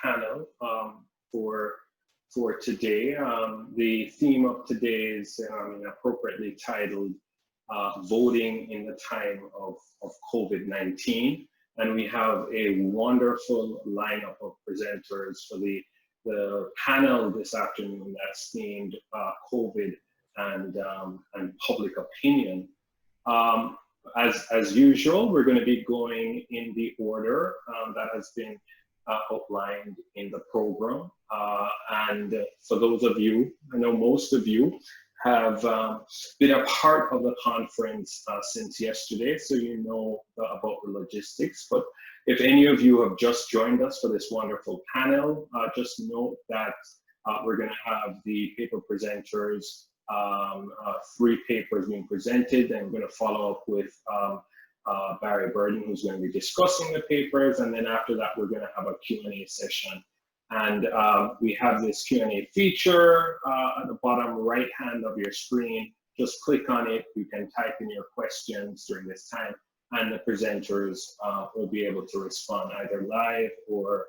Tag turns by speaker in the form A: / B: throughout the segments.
A: panel for today. The theme of today is appropriately titled Voting in the Time of COVID-19. And we have a wonderful lineup of presenters for the panel this afternoon that's themed COVID and public opinion. As usual, we're going to be going in the order that has been outlined in the program. And for those of you, I know most of you have been a part of the conference since yesterday, so you know about the logistics. But if any of you have just joined us for this wonderful panel, just note that we're going to have the paper presenters, 3 papers being presented, and we're going to follow up with Barry Burden, who's going to be discussing the papers, and then after that we're going to have a Q&A session. And we have this Q&A feature at the bottom right hand of your screen. Just click on it. You can type in your questions during this time, and the presenters will be able to respond either live or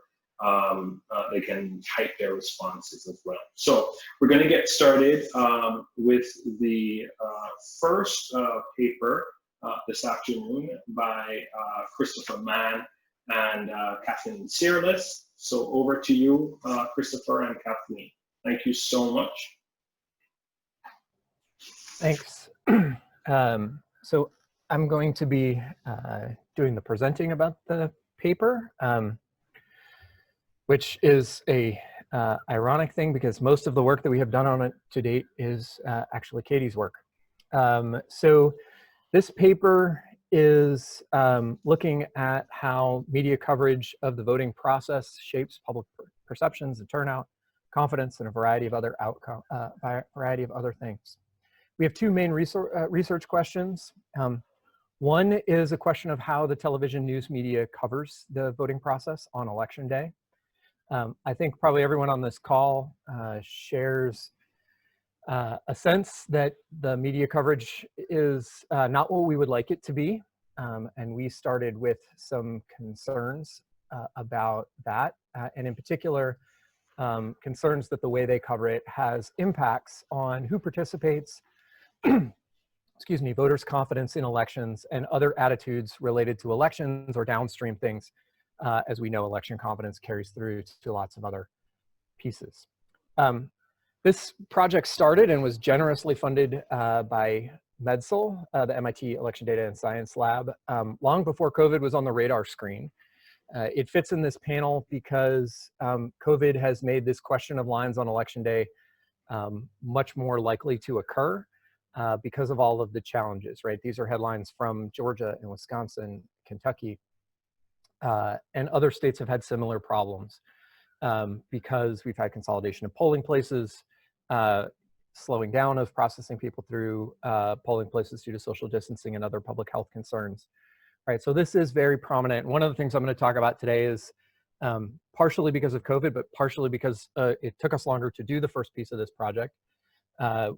A: they can type their responses as well. So we're going to get started with the first paper this afternoon by Christopher Mann and Kathleen Searles. So over to you, Christopher and Kathleen. Thank you so much.
B: Thanks. So I'm going to be doing the presenting about the paper, which is a ironic thing because most of the work that we have done on it to date is actually Katie's work. So this paper is looking at how media coverage of the voting process shapes public perceptions and turnout, confidence, and a variety of other things. We have 2 main research questions. One is a question of how the television news media covers the voting process on election day. I think probably everyone on this call shares a sense that the media coverage is not what we would like it to be. And we started with some concerns about that, and in particular, concerns that the way they cover it has impacts on who participates, excuse me, voters' confidence in elections and other attitudes related to elections or downstream things. As we know, election confidence carries through to lots of other pieces. This project started and was generously funded by MEDSL, the MIT Election Data and Science Lab, long before COVID was on the radar screen. It fits in this panel because COVID has made this question of lines on election day much more likely to occur because of all of the challenges, right? These are headlines from Georgia and Wisconsin, Kentucky, and other states have had similar problems because we've had consolidation of polling places, slowing down of processing people through polling places due to social distancing and other public health concerns. Right, so this is very prominent. One of the things I'm going to talk about today is partially because of COVID, but partially because it took us longer to do the first piece of this project.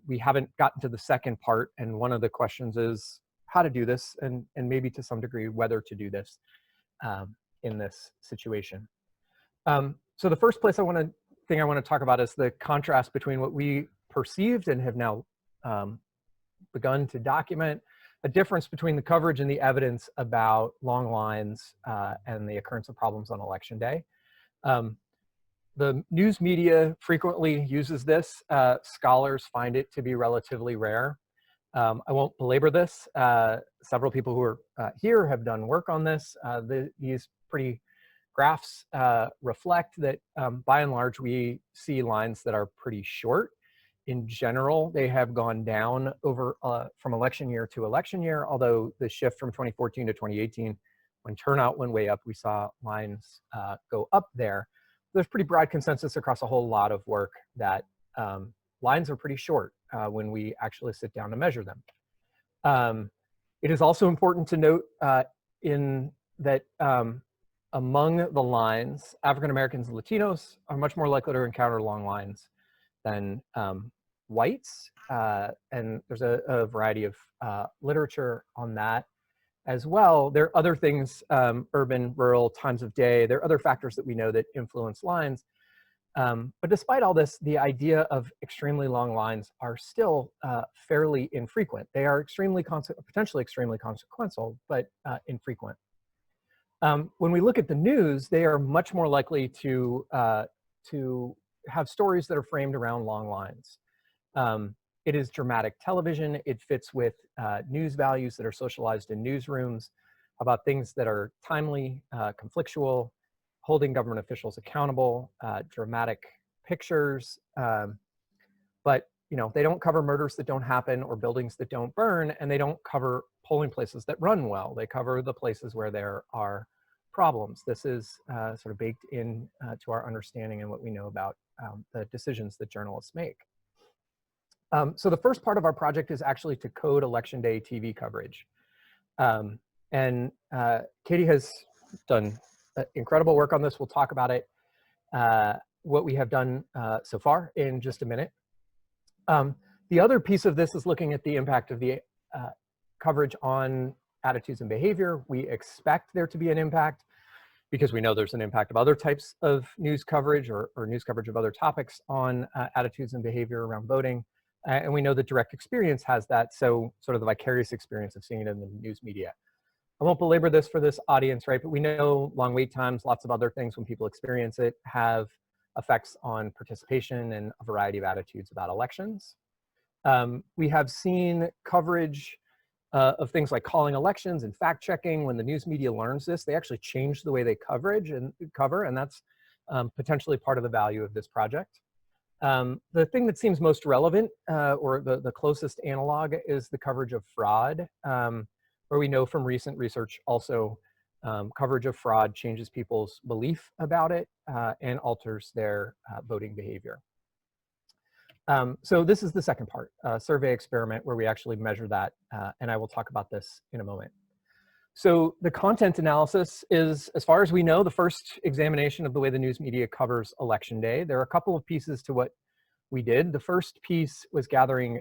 B: We haven't gotten to the second part, and one of the questions is how to do this, and maybe to some degree whether to do this in this situation. So the first thing I want to talk about is the contrast between what we perceived and have now begun to document, a difference between the coverage and the evidence about long lines and the occurrence of problems on election day. The news media frequently uses this. Scholars find it to be relatively rare. I won't belabor this. Several people who are here have done work on this. These pretty graphs reflect that by and large, we see lines that are pretty short. In general, they have gone down over from election year to election year, although the shift from 2014 to 2018, when turnout went way up, we saw lines go up there. There's pretty broad consensus across a whole lot of work that lines are pretty short when we actually sit down to measure them. It is also important to note that among the lines, African Americans and Latinos are much more likely to encounter long lines than whites, and there's a variety of literature on that. as well. There are other things, urban, rural, times of day. There are other factors that we know that influence lines. But despite all this, the idea of extremely long lines are still fairly infrequent. They are potentially extremely consequential, but infrequent. When we look at the news, they are much more likely to have stories that are framed around long lines. It is dramatic television. It fits with news values that are socialized in newsrooms about things that are timely, conflictual, holding government officials accountable, dramatic pictures. But they don't cover murders that don't happen or buildings that don't burn, and they don't cover polling places that run well. They cover the places where there are problems. This is sort of baked in to our understanding and what we know about the decisions that journalists make. So the first part of our project is actually to code election day TV coverage. And Katie has done incredible work on this. We'll talk about it, what we have done so far in just a minute. The other piece of this is looking at the impact of the coverage on attitudes and behavior. We expect there to be an impact because we know there's an impact of other types of news coverage or news coverage of other topics on attitudes and behavior around voting. And we know that direct experience has that, so sort of the vicarious experience of seeing it in the news media. I won't belabor this for this audience, right? But we know long wait times, lots of other things when people experience it have effects on participation and a variety of attitudes about elections. We have seen coverage of things like calling elections and fact checking. When the news media learns this, they actually change the way they cover, and that's potentially part of the value of this project. The thing that seems most relevant, or the closest analog, is the coverage of fraud, where we know from recent research also coverage of fraud changes people's belief about it and alters their voting behavior. So this is the second part, survey experiment, where we actually measure that, and I will talk about this in a moment. So the content analysis is, as far as we know, the first examination of the way the news media covers election day. There are a couple of pieces to what we did. The first piece was gathering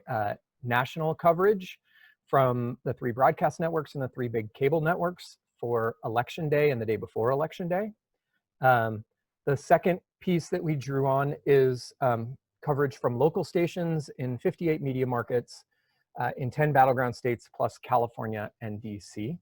B: national coverage from the 3 broadcast networks and the 3 big cable networks for election day and the day before election day. The second piece that we drew on is coverage from local stations in 58 media markets in 10 battleground states plus California and DC.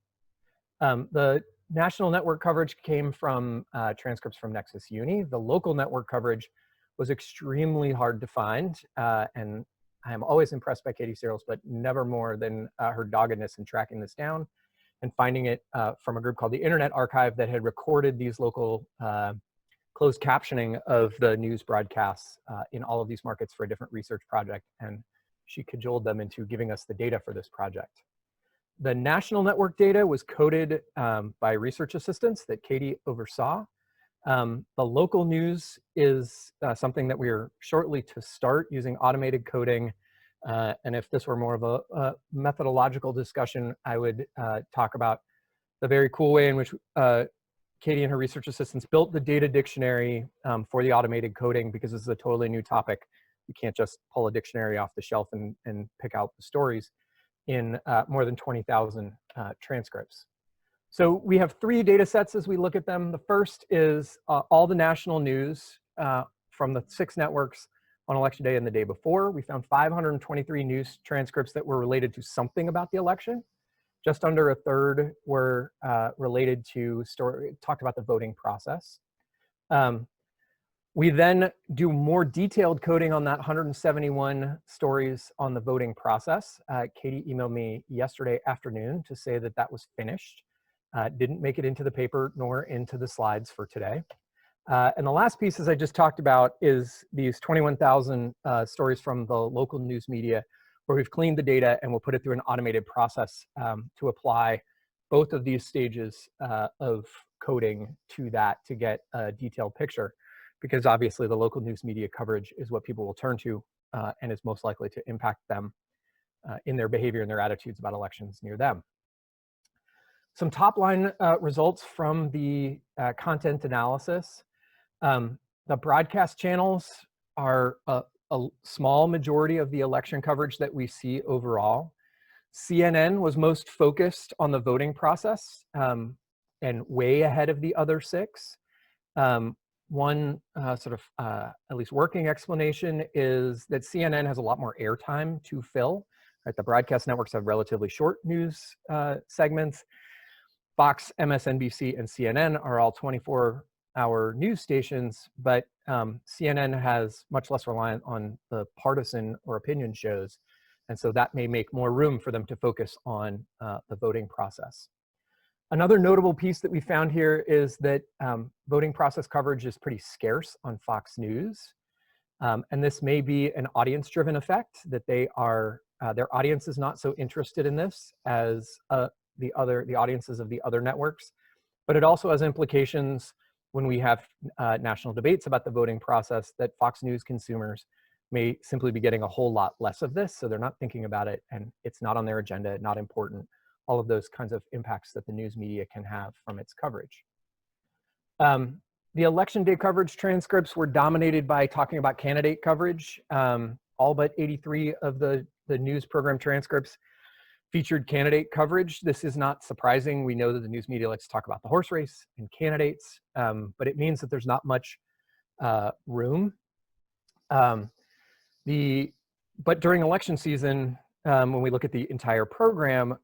B: The national network coverage came from transcripts from Nexus Uni. The local network coverage was extremely hard to find, and I am always impressed by Katie Searles, but never more than her doggedness in tracking this down and finding it from a group called the Internet Archive that had recorded these local closed captioning of the news broadcasts in all of these markets for a different research project, and she cajoled them into giving us the data for this project. The national network data was coded by research assistants that Katie oversaw. The local news is something that we are shortly to start using automated coding. And if this were more of a methodological discussion, I would talk about the very cool way in which Katie and her research assistants built the data dictionary for the automated coding, because this is a totally new topic. You can't just pull a dictionary off the shelf and pick out the stories in more than 20,000 transcripts. So we have 3 data sets as we look at them. The first is all the national news from the 6 networks on election day and the day before. We found 523 news transcripts that were related to something about the election. Just under a third were related to talked about the voting process. We then do more detailed coding on that 171 stories on the voting process. Katie emailed me yesterday afternoon to say that that was finished. Didn't make it into the paper nor into the slides for today. And the last piece, as I just talked about, is these 21,000 stories from the local news media, where we've cleaned the data and we'll put it through an automated process to apply both of these stages of coding to that to get a detailed picture, because obviously the local news media coverage is what people will turn to and is most likely to impact them in their behavior and their attitudes about elections near them. Some top line results from the content analysis. The broadcast channels are a small majority of the election coverage that we see overall. CNN was most focused on the voting process and way ahead of the other 6. One sort of at least working explanation is that CNN has a lot more airtime to fill. Right? The broadcast networks have relatively short news segments. Fox, MSNBC, and CNN are all 24-hour news stations, but CNN has much less reliant on the partisan or opinion shows, and so that may make more room for them to focus on the voting process. Another notable piece that we found here is that voting process coverage is pretty scarce on Fox News. And this may be an audience-driven effect, that they are, their audience is not so interested in this as the audiences of the other networks. But it also has implications when we have national debates about the voting process, that Fox News consumers may simply be getting a whole lot less of this, so they're not thinking about it, and it's not on their agenda, not important. All of those kinds of impacts that the news media can have from its coverage. The election day coverage transcripts were dominated by talking about candidate coverage. All but 83 of the news program transcripts featured candidate coverage. This is not surprising. We know that the news media likes to talk about the horse race and candidates, but it means that there's not much room. But during election season, when we look at the entire program,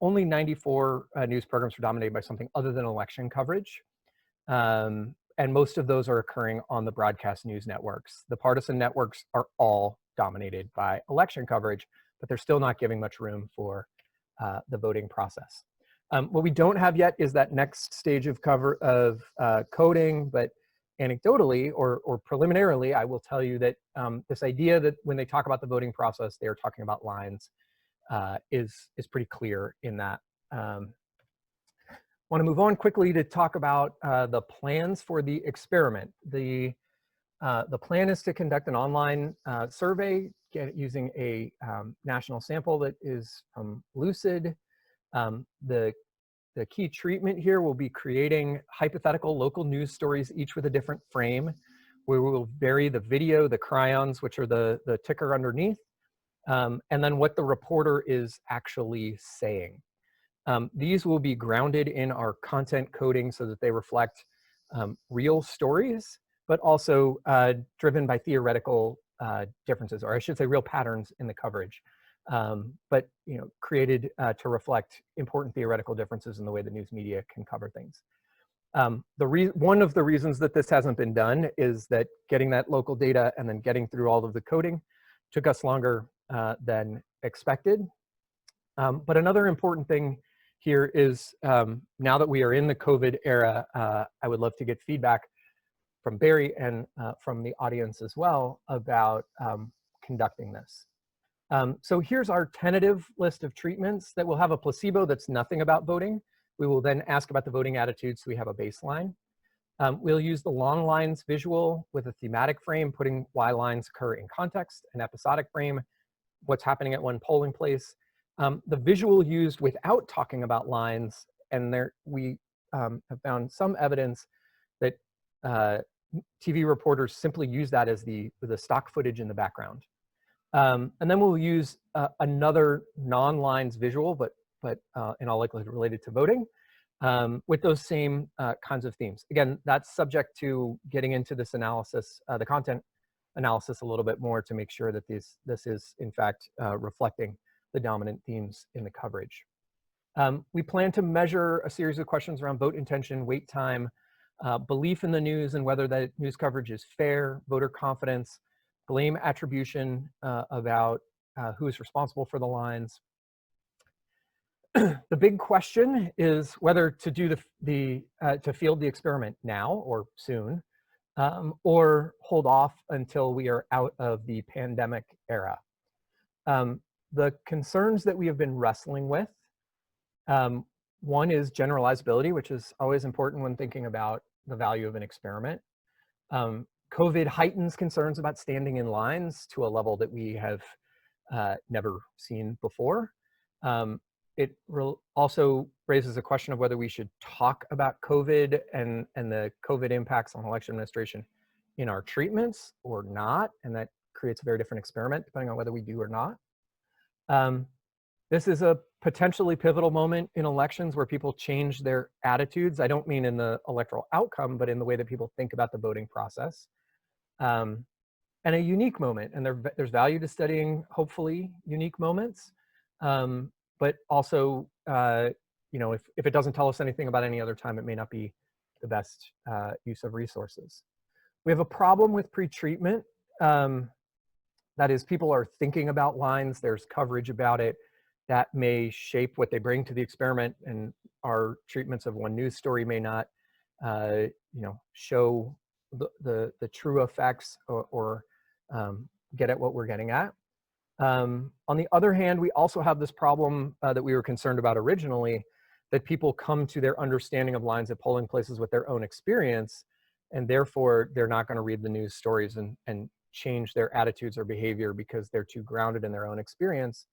B: only 94 news programs were dominated by something other than election coverage. And most of those are occurring on the broadcast news networks. The partisan networks are all dominated by election coverage, but they're still not giving much room for the voting process. What we don't have yet is that next stage of coding, but anecdotally or preliminarily, I will tell you that this idea that when they talk about the voting process, they are talking about lines is pretty clear in that. Want to move on quickly to talk about the plans for the experiment. The plan is to conduct an online survey using a national sample that is from Lucid. The key treatment here will be creating hypothetical local news stories, each with a different frame, where we will vary the video, the chyons, which are the ticker underneath, and then what the reporter is actually saying. These will be grounded in our content coding so that they reflect real stories, but also driven by theoretical differences, or I should say real patterns in the coverage, but created to reflect important theoretical differences in the way the news media can cover things. One of the reasons that this hasn't been done is that getting that local data and then getting through all of the coding took us longer than expected. But another important thing here is now that we are in the COVID era, I would love to get feedback from Barry and from the audience as well about conducting this. So here's our tentative list of treatments that will have a placebo that's nothing about voting. We will then ask about the voting attitudes so we have a baseline. We'll use the long lines visual with a thematic frame, putting why lines occur in context, an episodic frame, what's happening at one polling place. The visual used without talking about lines, and we have found some evidence that TV reporters simply use that as the stock footage in the background. And then we'll use another non-lines visual, but in all likelihood related to voting, with those same kinds of themes. Again, that's subject to getting into this analysis, the content analysis a little bit more to make sure that this is in fact reflecting the dominant themes in the coverage. We plan to measure a series of questions around vote intention, wait time, belief in the news and whether that news coverage is fair, voter confidence, blame attribution about who is responsible for the lines. The big question is whether to do to field the experiment now or soon, or hold off until we are out of the pandemic era. The concerns that we have been wrestling with, one is generalizability, which is always important when thinking about the value of an experiment. COVID heightens concerns about standing in lines to a level that we have never seen before. It also raises a question of whether we should talk about COVID and the COVID impacts on election administration in our treatments or not, and that creates a very different experiment depending on whether we do or not. This is a potentially pivotal moment in elections where people change their attitudes. I don't mean in the electoral outcome, but in the way that people think about the voting process. And a unique moment, and there's value to studying, hopefully, unique moments. But also, you know, if it doesn't tell us anything about any other time, it may not be the best use of resources. We have a problem with pretreatment. That is, people are thinking about lines, there's coverage about it that may shape what they bring to the experiment, and our treatments of one news story may not, you know, show the true effects or get at what we're getting at. On the other hand, we also have this problem that we were concerned about originally, that people come to their understanding of lines at polling places with their own experience, and therefore they're not going to read the news stories and change their attitudes or behavior because they're too grounded in their own experience.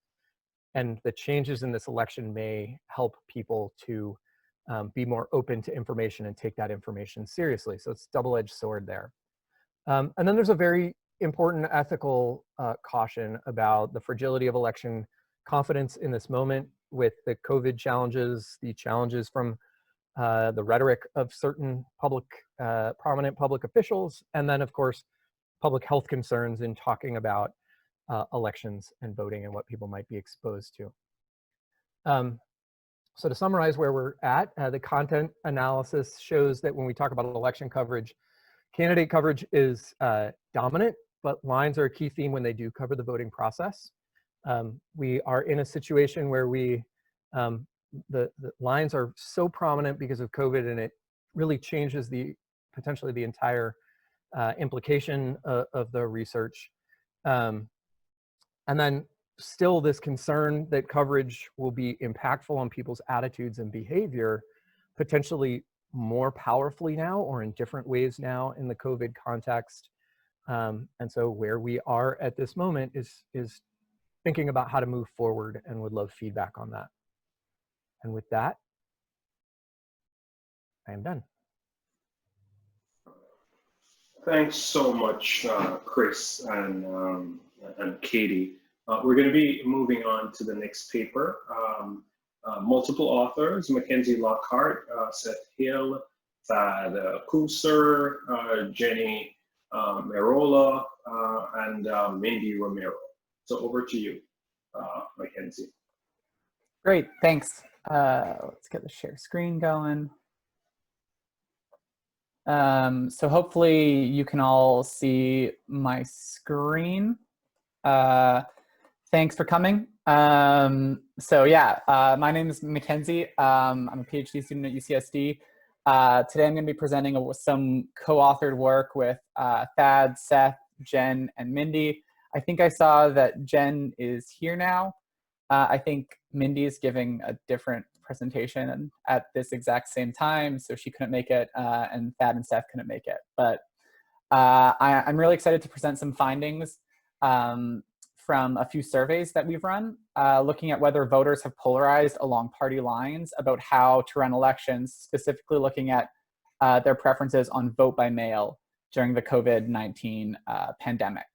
B: And the changes in this election may help people to be more open to information and take that information seriously. So it's a double-edged sword there. And then there's a very important ethical caution about the fragility of election confidence in this moment with the COVID challenges, the challenges from the rhetoric of certain prominent public officials, and then of course, public health concerns in talking about elections and voting and what people might be exposed to. So to summarize where we're at, the content analysis shows that when we talk about election coverage, candidate coverage is dominant, but lines are a key theme when they do cover the voting process. We are in a situation where the lines are so prominent because of COVID, and it really changes potentially the entire implication of the research. And then still this concern that coverage will be impactful on people's attitudes and behavior, potentially more powerfully now or in different ways now in the COVID context. And so where we are at this moment is thinking about how to move forward, and would love feedback on that. And with that, I am done.
A: Thanks so much, Chris and Katie. We're going to be moving on to the next paper. Multiple authors: Mackenzie, Lockhart, Seth Hill, Thad Kousser, Jenny Merolla, and Mindy Romero. So over to you, Mackenzie.
C: Great, thanks. Let's get the share screen going. So hopefully you can all see my screen. Thanks for coming. So yeah, my name is Mackenzie. I'm a PhD student at UCSD. Today I'm going to be presenting some co-authored work with Thad, Seth, Jen, and Mindy. I think I saw that Jen is here now. I think Mindy is giving a different presentation at this exact same time, so she couldn't make it, and Thad and Seth couldn't make it. But I'm really excited to present some findings from a few surveys that we've run, looking at whether voters have polarized along party lines about how to run elections, specifically looking at their preferences on vote by mail during the COVID-19 pandemic.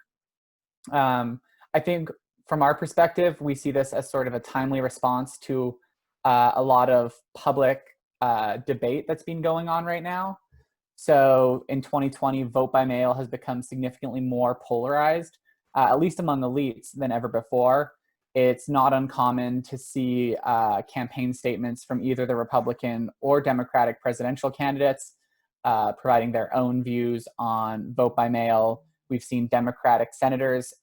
C: I think from our perspective, we see this as sort of a timely response to a lot of public debate that's been going on right now. So in 2020, vote by mail has become significantly more polarized, at least among elites, than ever before. It's not uncommon to see campaign statements from either the Republican or Democratic presidential candidates providing their own views on vote by mail. We've seen Democratic senators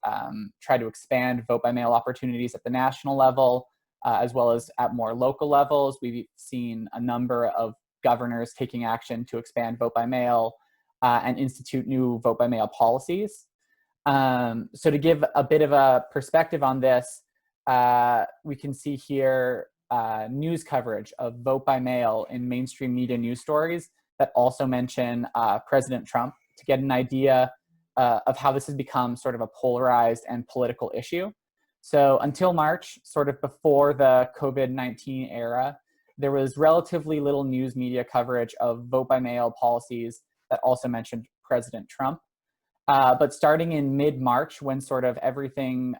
C: try to expand vote by mail opportunities at the national level, as well as at more local levels. We've seen a number of governors taking action to expand vote by mail and institute new vote by mail policies. So to give a bit of a perspective on this, we can see here news coverage of vote by mail in mainstream media news stories that also mention President Trump, to get an idea of how this has become sort of a polarized and political issue. So until March, sort of before the COVID-19 era, there was relatively little news media coverage of vote by mail policies that also mentioned President Trump. But starting in mid-March, when sort of everything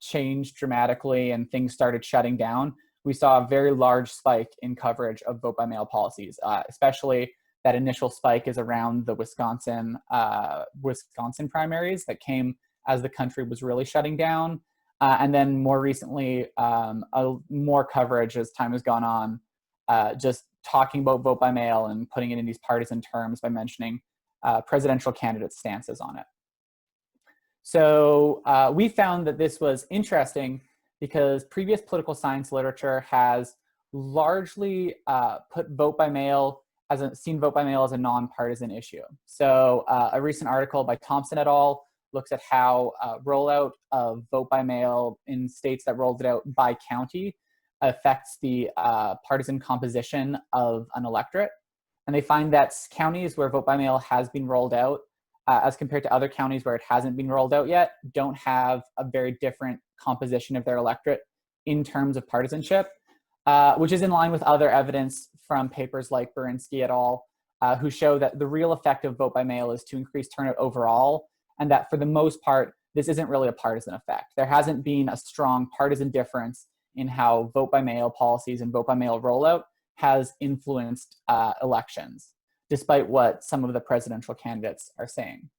C: changed dramatically and things started shutting down, we saw a very large spike in coverage of vote by mail policies, especially that initial spike is around the Wisconsin primaries that came as the country was really shutting down. And then more recently, more coverage as time has gone on, just talking about vote by mail and putting it in these partisan terms by mentioning presidential candidates' stances on it. So we found that this was interesting because previous political science literature has largely put vote by mail seen vote by mail as a nonpartisan issue. So a recent article by Thompson et al. Looks at how rollout of vote by mail in states that rolled it out by county affects the partisan composition of an electorate. And they find that counties where vote by mail has been rolled out, as compared to other counties where it hasn't been rolled out yet, don't have a very different composition of their electorate in terms of partisanship, which is in line with other evidence from papers like Berinsky et al., who show that the real effect of vote by mail is to increase turnout overall, and that for the most part, this isn't really a partisan effect. There hasn't been a strong partisan difference in how vote by mail policies and vote by mail rollout has influenced elections, despite what some of the presidential candidates are saying.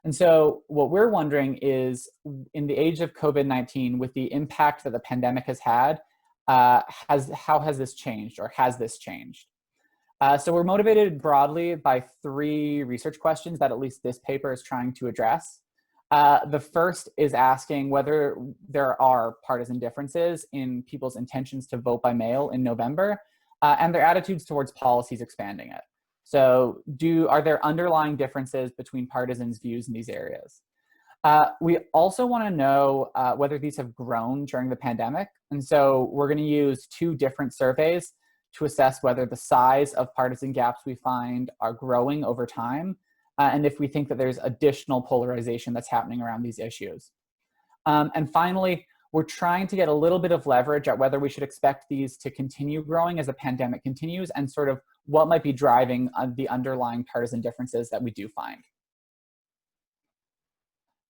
C: And so what we're wondering is, in the age of COVID-19, with the impact that the pandemic has had, how has this changed, or has this changed? So we're motivated broadly by three research questions that at least this paper is trying to address. The first is asking whether there are partisan differences in people's intentions to vote by mail in November, and their attitudes towards policies expanding it. So are there underlying differences between partisans' views in these areas? We also want to know whether these have grown during the pandemic. And so we're going to use two different surveys to assess whether the size of partisan gaps we find are growing over time, and if we think that there's additional polarization that's happening around these issues. And finally, we're trying to get a little bit of leverage at whether we should expect these to continue growing as the pandemic continues, and sort of what might be driving the underlying partisan differences that we do find.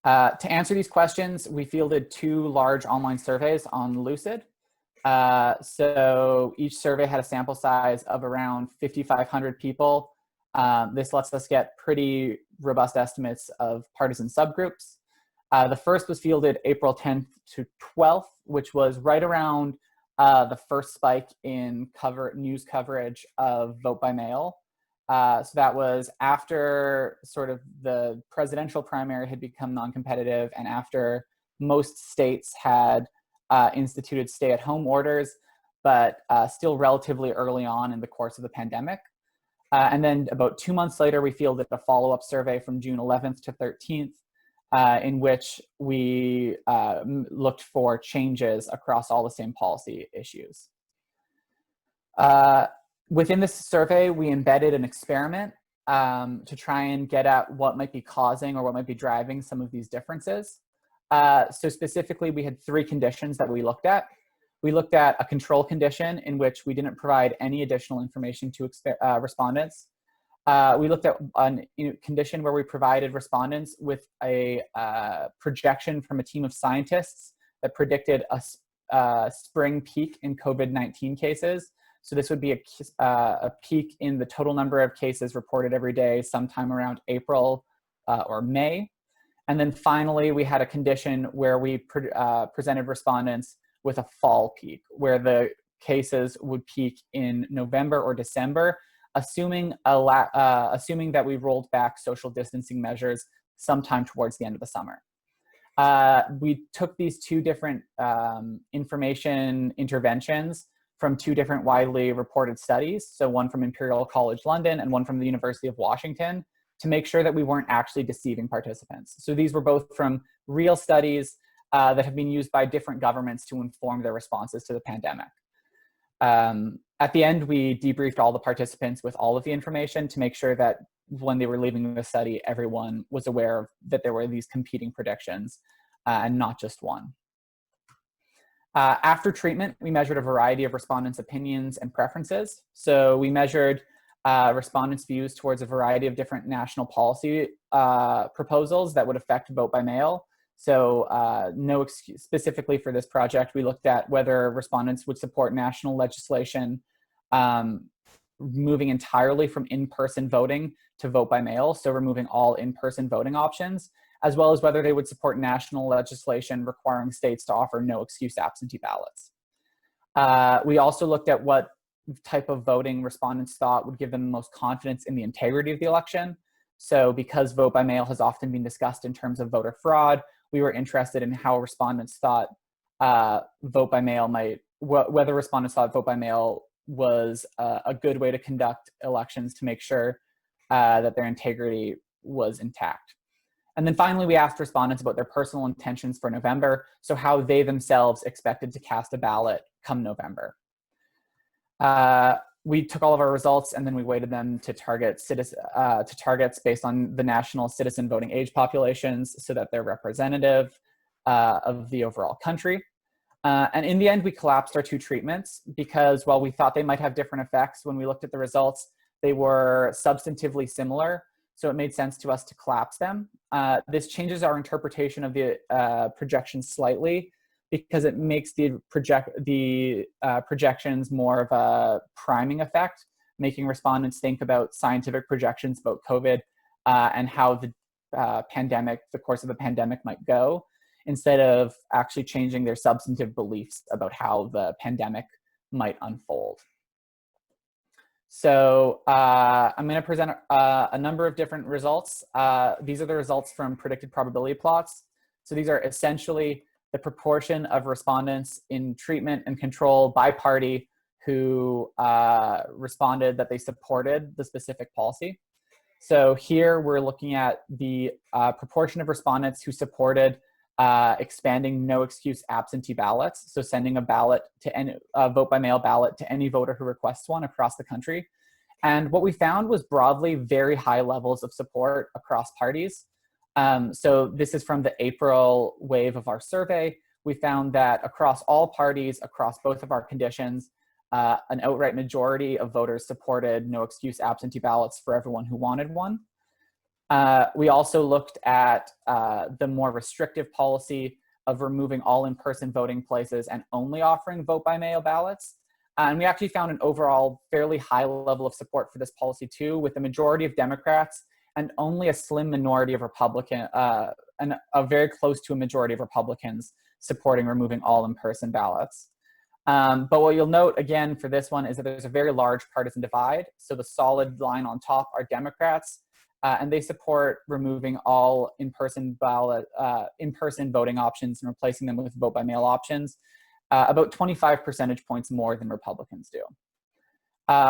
C: To answer these questions, we fielded two large online surveys on Lucid. So each survey had a sample size of around 5,500 people. This lets us get pretty robust estimates of partisan subgroups. The first was fielded April 10th to 12th, which was right around the first spike in news coverage of vote by mail. So that was after sort of the presidential primary had become non-competitive, and after most states had instituted stay-at-home orders, but still relatively early on in the course of the pandemic. And then about 2 months later, we fielded a follow-up survey from June 11th to 13th, in which we looked for changes across all the same policy issues. Within this survey, we embedded an experiment to try and get at what might be causing or what might be driving some of these differences. So specifically, we had three conditions that we looked at. We looked at a control condition in which we didn't provide any additional information to respondents. We looked at a condition where we provided respondents with a projection from a team of scientists that predicted a spring peak in COVID-19 cases. So this would be a peak in the total number of cases reported every day sometime around April or May. And then finally, we had a condition where we presented respondents with a fall peak, where the cases would peak in November or December, assuming that we rolled back social distancing measures sometime towards the end of the summer. We took these two different information interventions from two different widely reported studies, so one from Imperial College London and one from the University of Washington, to make sure that we weren't actually deceiving participants. So these were both from real studies that have been used by different governments to inform their responses to the pandemic. At the end, we debriefed all the participants with all of the information to make sure that when they were leaving the study, everyone was aware that there were these competing predictions and not just one. After treatment, we measured a variety of respondents' opinions and preferences. So we measured respondents' views towards a variety of different national policy proposals that would affect vote by mail. So no excuse, specifically for this project, we looked at whether respondents would support national legislation moving entirely from in-person voting to vote by mail, so removing all in-person voting options, as well as whether they would support national legislation requiring states to offer no excuse absentee ballots. We also looked at what type of voting respondents thought would give them the most confidence in the integrity of the election. So because vote by mail has often been discussed in terms of voter fraud, we were interested in how respondents thought vote by mail might, whether respondents thought vote by mail was a good way to conduct elections to make sure that their integrity was intact. And then finally, we asked respondents about their personal intentions for November, so how they themselves expected to cast a ballot come November. We took all of our results and then we weighted them to targets based on the national citizen voting age populations so that they're representative of the overall country. And in the end, we collapsed our two treatments because while we thought they might have different effects, when we looked at the results, they were substantively similar. So it made sense to us to collapse them. This changes our interpretation of the projections slightly because it makes the projections more of a priming effect, making respondents think about scientific projections about COVID and how the course of the pandemic might go, instead of actually changing their substantive beliefs about how the pandemic might unfold. So I'm going to present a number of different results. These are the results from predicted probability plots. So these are essentially the proportion of respondents in treatment and control by party who responded that they supported the specific policy. So here we're looking at the proportion of respondents who supported expanding no excuse absentee ballots. So sending a ballot to any vote by mail ballot to any voter who requests one across the country. And what we found was broadly very high levels of support across parties. So this is from the April wave of our survey. We found that across all parties, across both of our conditions, an outright majority of voters supported no excuse absentee ballots for everyone who wanted one. We also looked at the more restrictive policy of removing all in-person voting places and only offering vote by mail ballots. And we actually found an overall fairly high level of support for this policy too, with the majority of Democrats and only a slim minority of Republicans, and very close to a majority of Republicans supporting removing all in-person ballots. But what you'll note again for this one is that there's a very large partisan divide. So the solid line on top are Democrats, and they support removing all in-person voting options and replacing them with vote by mail options, about 25 percentage points more than Republicans do.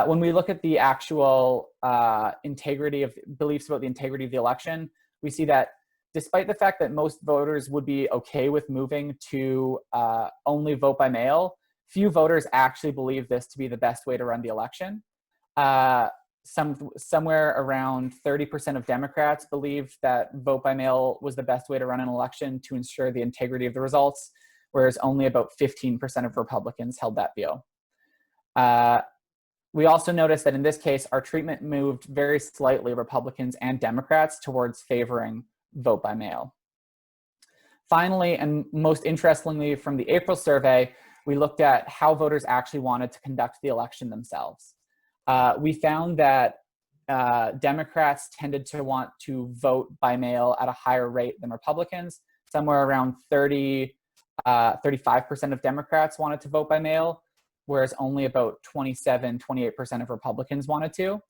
C: When we look at the actual beliefs about the integrity of the election, we see that despite the fact that most voters would be okay with moving to only vote by mail, few voters actually believe this to be the best way to run the election. Somewhere around 30% of Democrats believed that vote by mail was the best way to run an election to ensure the integrity of the results, whereas only about 15% of Republicans held that view. We also noticed that in this case, our treatment moved very slightly Republicans and Democrats towards favoring vote by mail. Finally, and most interestingly from the April survey, we looked at how voters actually wanted to conduct the election themselves. We found that Democrats tended to want to vote by mail at a higher rate than Republicans. Somewhere around 35% of Democrats wanted to vote by mail, whereas only about 28% of Republicans wanted to.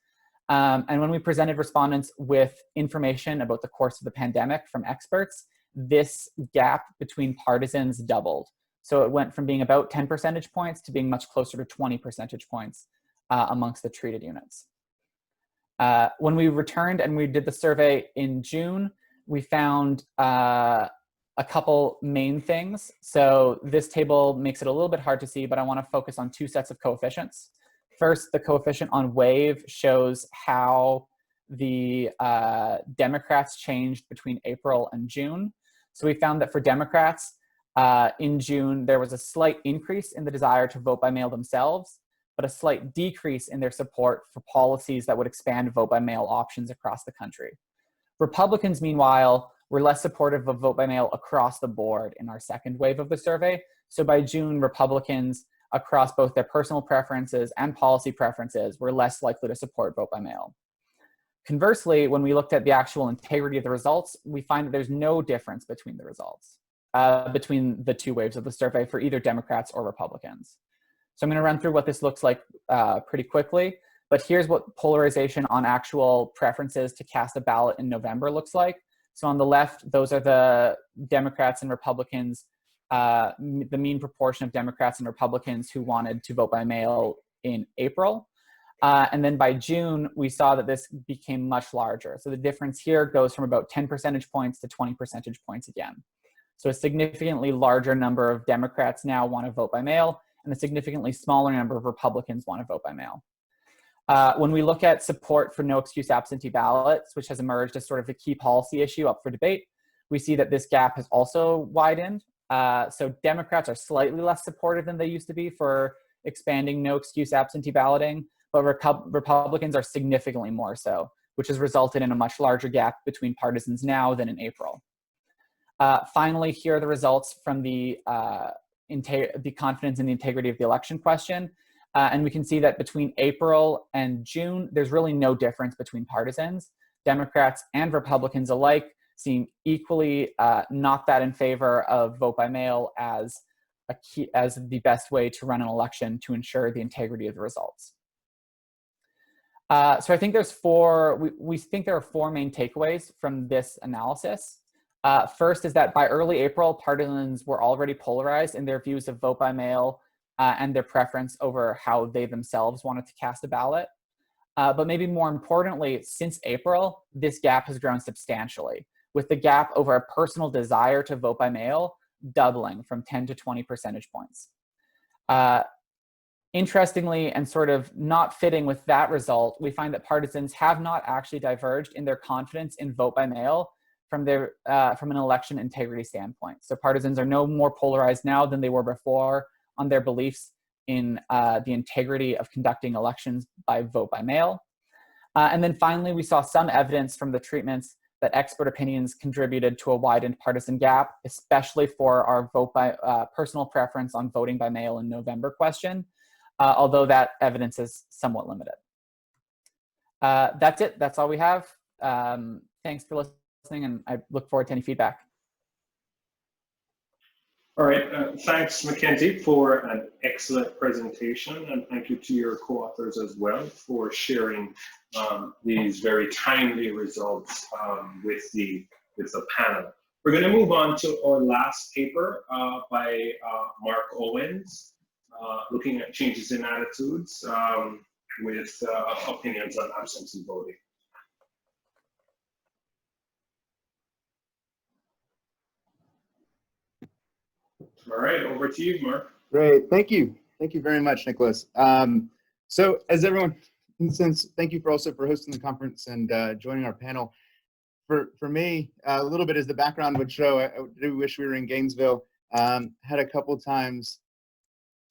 C: And when we presented respondents with information about the course of the pandemic from experts, this gap between partisans doubled. So it went from being about 10 percentage points to being much closer to 20 percentage points amongst the treated units. When we returned and we did the survey in June, we found a couple main things. So this table makes it a little bit hard to see, but I want to focus on two sets of coefficients. First, the coefficient on wave shows how the Democrats changed between April and June. So we found that for Democrats, in June, there was a slight increase in the desire to vote by mail themselves, but a slight decrease in their support for policies that would expand vote by mail options across the country. Republicans, meanwhile, were less supportive of vote by mail across the board in our second wave of the survey. So by June, Republicans across both their personal preferences and policy preferences were less likely to support vote by mail. Conversely, when we looked at the actual integrity of the results, we find that there's no difference between the results, between the two waves of the survey for either Democrats or Republicans. So I'm going to run through what this looks like pretty quickly, but here's what polarization on actual preferences to cast a ballot in November looks like. So on the left, those are the Democrats and Republicans, the mean proportion of Democrats and Republicans who wanted to vote by mail in April. And then by June, we saw that this became much larger. So the difference here goes from about 10 percentage points to 20 percentage points again. So a significantly larger number of Democrats now want to vote by mail, and a significantly smaller number of Republicans want to vote by mail. When we look at support for no excuse absentee ballots, which has emerged as sort of a key policy issue up for debate, we see that this gap has also widened. So Democrats are slightly less supportive than they used to be for expanding no excuse absentee balloting, but Republicans are significantly more so, which has resulted in a much larger gap between partisans now than in April. Finally, here are the results from the confidence in the integrity of the election question. And we can see that between April and June, there's really no difference between partisans. Democrats and Republicans alike seem equally not that in favor of vote by mail as the best way to run an election to ensure the integrity of the results. So I think there's we think there are four main takeaways from this analysis. First is that by early April, partisans were already polarized in their views of vote by mail and their preference over how they themselves wanted to cast a ballot. But maybe more importantly, since April, this gap has grown substantially, with the gap over a personal desire to vote by mail doubling from 10 to 20 percentage points. Interestingly, and sort of not fitting with that result, we find that partisans have not actually diverged in their confidence in vote by mail from an election integrity standpoint. So partisans are no more polarized now than they were before on their beliefs in the integrity of conducting elections by vote by mail. And then finally, we saw some evidence from the treatments that expert opinions contributed to a widened partisan gap, especially for our personal preference on voting by mail in November question. Although that evidence is somewhat limited. That's it. That's all we have. Thanks for listening, and I look forward to any feedback.
A: All right. Thanks, Mackenzie, for an excellent presentation, and thank you to your co-authors as well for sharing these very timely results with the panel. We're going to move on to our last paper by Mark Owens. Looking at changes in attitudes with opinions on absentee voting. All right, over to you, Mark.
D: Great, thank you. Thank you very much, Nicholas. So as everyone, thank you for hosting the conference and joining our panel. For me, a little bit as the background would show, I do wish we were in Gainesville. Had a couple times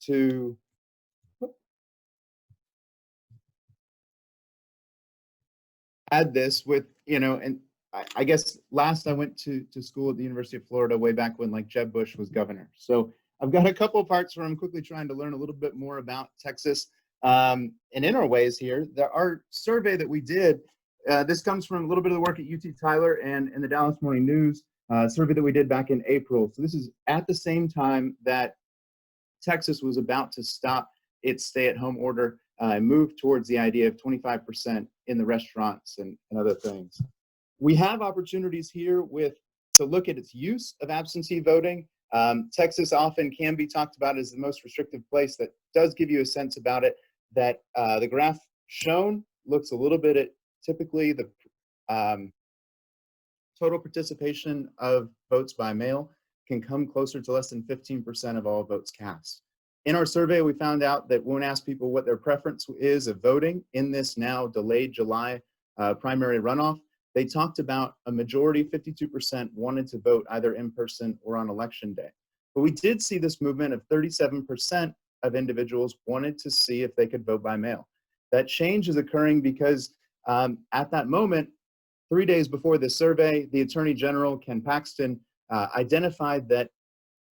D: to add this with, and I guess last I went to school at the University of Florida way back when like Jeb Bush was governor. So I've got a couple of parts where I'm quickly trying to learn a little bit more about Texas. And in our ways here, our survey that we did, this comes from a little bit of the work at UT Tyler and in the Dallas Morning News survey that we did back in April. So this is at the same time that Texas was about to stop its stay-at-home order and move towards the idea of 25% in the restaurants and other things. We have opportunities here to look at its use of absentee voting. Texas often can be talked about as the most restrictive place. That does give you a sense about it, that the graph shown looks a little bit at typically the total participation of votes by mail can come closer to less than 15% of all votes cast. In our survey, we found out that when we asked people what their preference is of voting in this now delayed July primary runoff, they talked about a majority, 52%, wanted to vote either in person or on election day. But we did see this movement of 37% of individuals wanted to see if they could vote by mail. That change is occurring because at that moment, 3 days before the survey, the Attorney General, Ken Paxton, identified that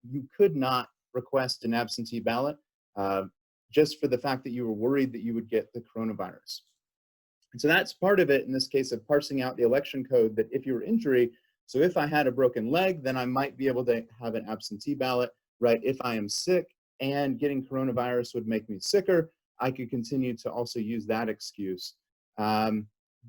D: you could not request an absentee ballot just for the fact that you were worried that you would get the coronavirus. And so that's part of it in this case of parsing out the election code, that if you were injury, so if I had a broken leg, then I might be able to have an absentee ballot, right? If I am sick and getting coronavirus would make me sicker, I could continue to also use that excuse.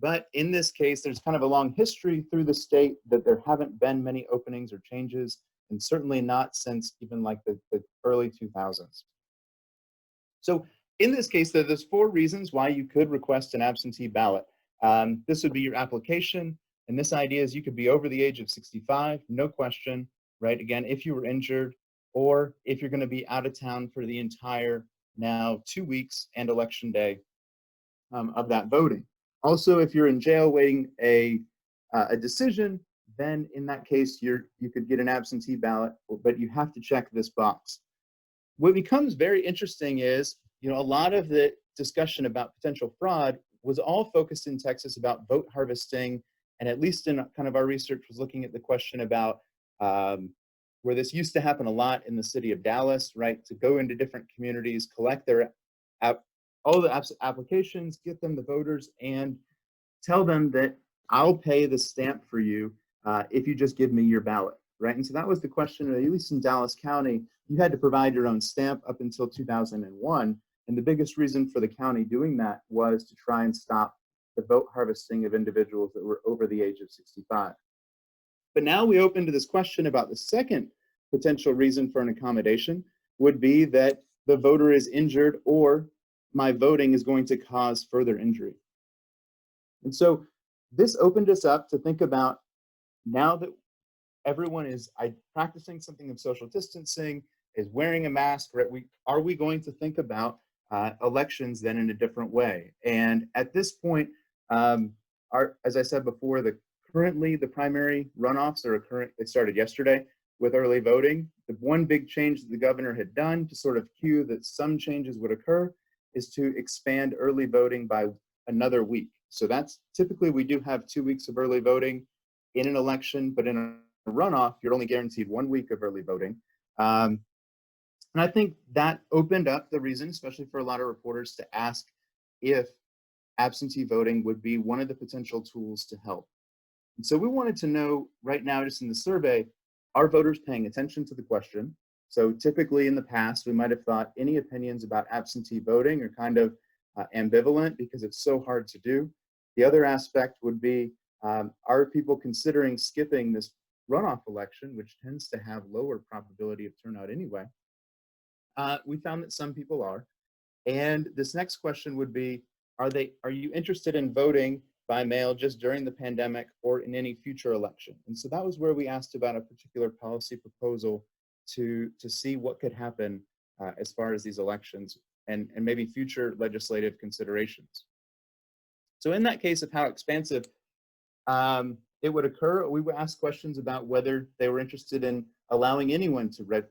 D: But in this case, there's kind of a long history through the state that there haven't been many openings or changes, and certainly not since even like the early 2000s. So in this case, there's 4 reasons why you could request an absentee ballot. This would be your application, and this idea is you could be over the age of 65, no question, right? Again, if you were injured, or if you're going to be out of town for the entire now 2 weeks and election day of that voting. Also, if you're in jail waiting a decision, then in that case, you could get an absentee ballot, but you have to check this box. What becomes very interesting is, a lot of the discussion about potential fraud was all focused in Texas about vote harvesting, and at least in kind of our research was looking at the question about where this used to happen a lot in the city of Dallas, right? To go into different communities, collect their all the applications, get them the voters, and tell them that I'll pay the stamp for you if you just give me your ballot, right? And so that was the question, at least in Dallas County, you had to provide your own stamp up until 2001. And the biggest reason for the county doing that was to try and stop the vote harvesting of individuals that were over the age of 65. But now we open to this question about the second potential reason for an accommodation would be that the voter is injured or my voting is going to cause further injury. And so this opened us up to think about, now that everyone is practicing something of social distancing, is wearing a mask, right? Are we going to think about elections then in a different way? And at this point, as I said before, currently the primary runoffs are occurring. It started yesterday with early voting. The one big change that the governor had done to sort of cue that some changes would occur is to expand early voting by another week. So that's typically, we do have 2 weeks of early voting in an election, but in a runoff, you're only guaranteed 1 week of early voting. And I think that opened up the reason, especially for a lot of reporters, to ask if absentee voting would be one of the potential tools to help. And so we wanted to know right now, just in the survey, are voters paying attention to the question? So typically in the past, we might have thought any opinions about absentee voting are kind of ambivalent because it's so hard to do. The other aspect would be, are people considering skipping this runoff election, which tends to have lower probability of turnout anyway? We found that some people are. And this next question would be, are you interested in voting by mail just during the pandemic or in any future election? And so that was where we asked about a particular policy proposal to see what could happen as far as these elections and maybe future legislative considerations. So in that case of how expansive it would occur, we would ask questions about whether they were interested in allowing anyone to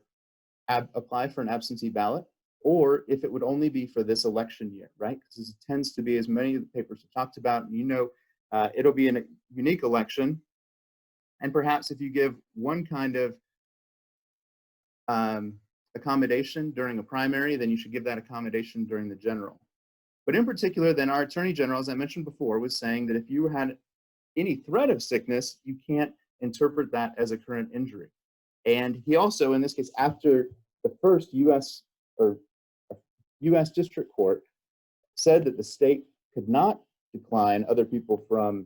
D: apply for an absentee ballot, or if it would only be for this election year, right? Because it tends to be, as many of the papers have talked about, and it'll be a unique election. And perhaps if you give one kind of accommodation during a primary, then you should give that accommodation during the general. But in particular, then our Attorney General, as I mentioned before, was saying that if you had any threat of sickness, you can't interpret that as a current injury. And he also, in this case, after the first U.S. District Court said that the state could not decline other people from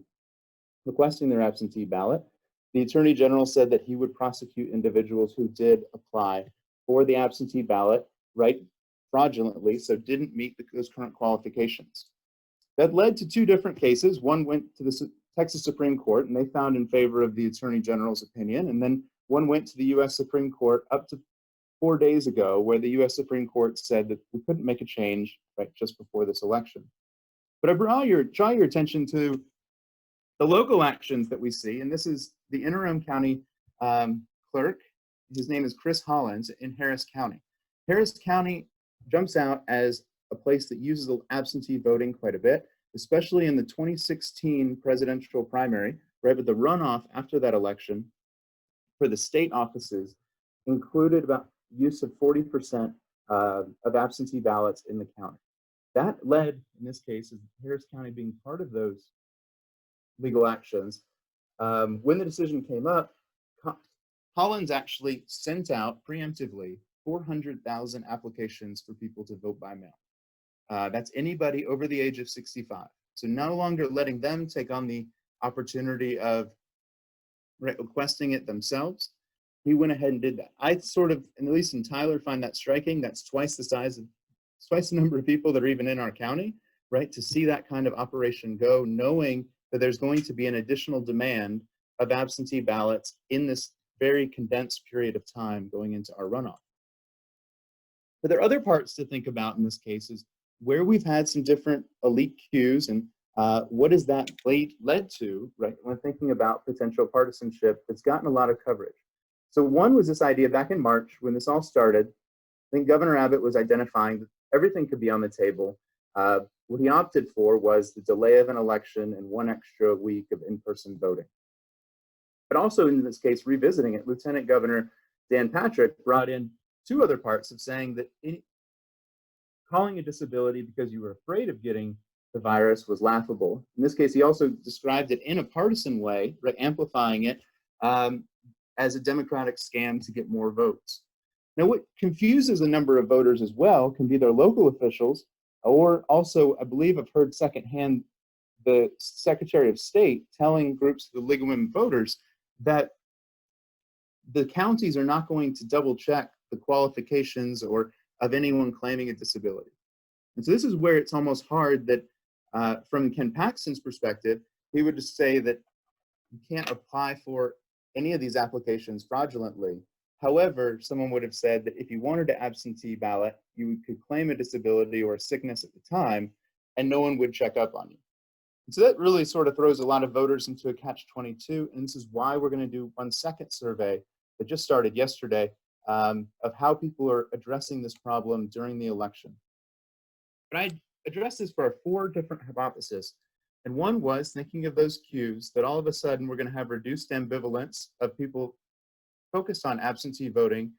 D: requesting their absentee ballot, the Attorney General said that he would prosecute individuals who did apply for the absentee ballot, right, fraudulently, so didn't meet those current qualifications. That led to 2 different cases. One went to the Texas Supreme Court, and they found in favor of the Attorney General's opinion, and then one went to the U.S. Supreme Court up to 4 days ago, where the U.S. Supreme Court said that we couldn't make a change right just before this election. But I draw your attention to the local actions that we see, and this is the interim county clerk. His name is Chris Hollins in Harris County. Harris County jumps out as a place that uses absentee voting quite a bit. especially in the 2016 presidential primary, right, with the runoff after that election for the state offices included about use of 40% of absentee ballots in the county. That led, in this case, Harris County being part of those legal actions. When the decision came up, Collins actually sent out preemptively 400,000 applications for people to vote by mail. That's anybody over the age of 65. So no longer letting them take on the opportunity of requesting it themselves. He went ahead and did that. I sort of, and at least in Tyler, find that striking. That's twice the number of people that are even in our county, right? To see that kind of operation go, knowing that there's going to be an additional demand of absentee ballots in this very condensed period of time going into our runoff. But there are other parts to think about in this case is where we've had some different elite cues and what has that led to, right, when thinking about potential partisanship that's gotten a lot of coverage. So one was this idea back in March when this all started. I think Governor Abbott was identifying that everything could be on the table. What he opted for was the delay of an election and 1 extra week of in-person voting. But also in this case, revisiting it, Lieutenant Governor Dan Patrick brought in 2 other parts of saying that calling a disability because you were afraid of getting the virus was laughable. In this case, he also described it in a partisan way, right, amplifying it as a Democratic scam to get more votes. Now, what confuses a number of voters as well can be their local officials, or also, I believe I've heard secondhand the Secretary of State telling groups of the League of Women Voters that the counties are not going to double check the qualifications or of anyone claiming a disability. And so this is where it's almost hard that from Ken Paxton's perspective, he would just say that you can't apply for any of these applications fraudulently. However, someone would have said that if you wanted to absentee ballot, you could claim a disability or a sickness at the time, and no one would check up on you. And so that really sort of throws a lot of voters into a catch-22, and this is why we're going to do one second survey that just started yesterday of how people are addressing this problem during the election. But I addressed this for our 4 different hypotheses. And one was thinking of those cues that all of a sudden we're going to have reduced ambivalence of people focused on absentee voting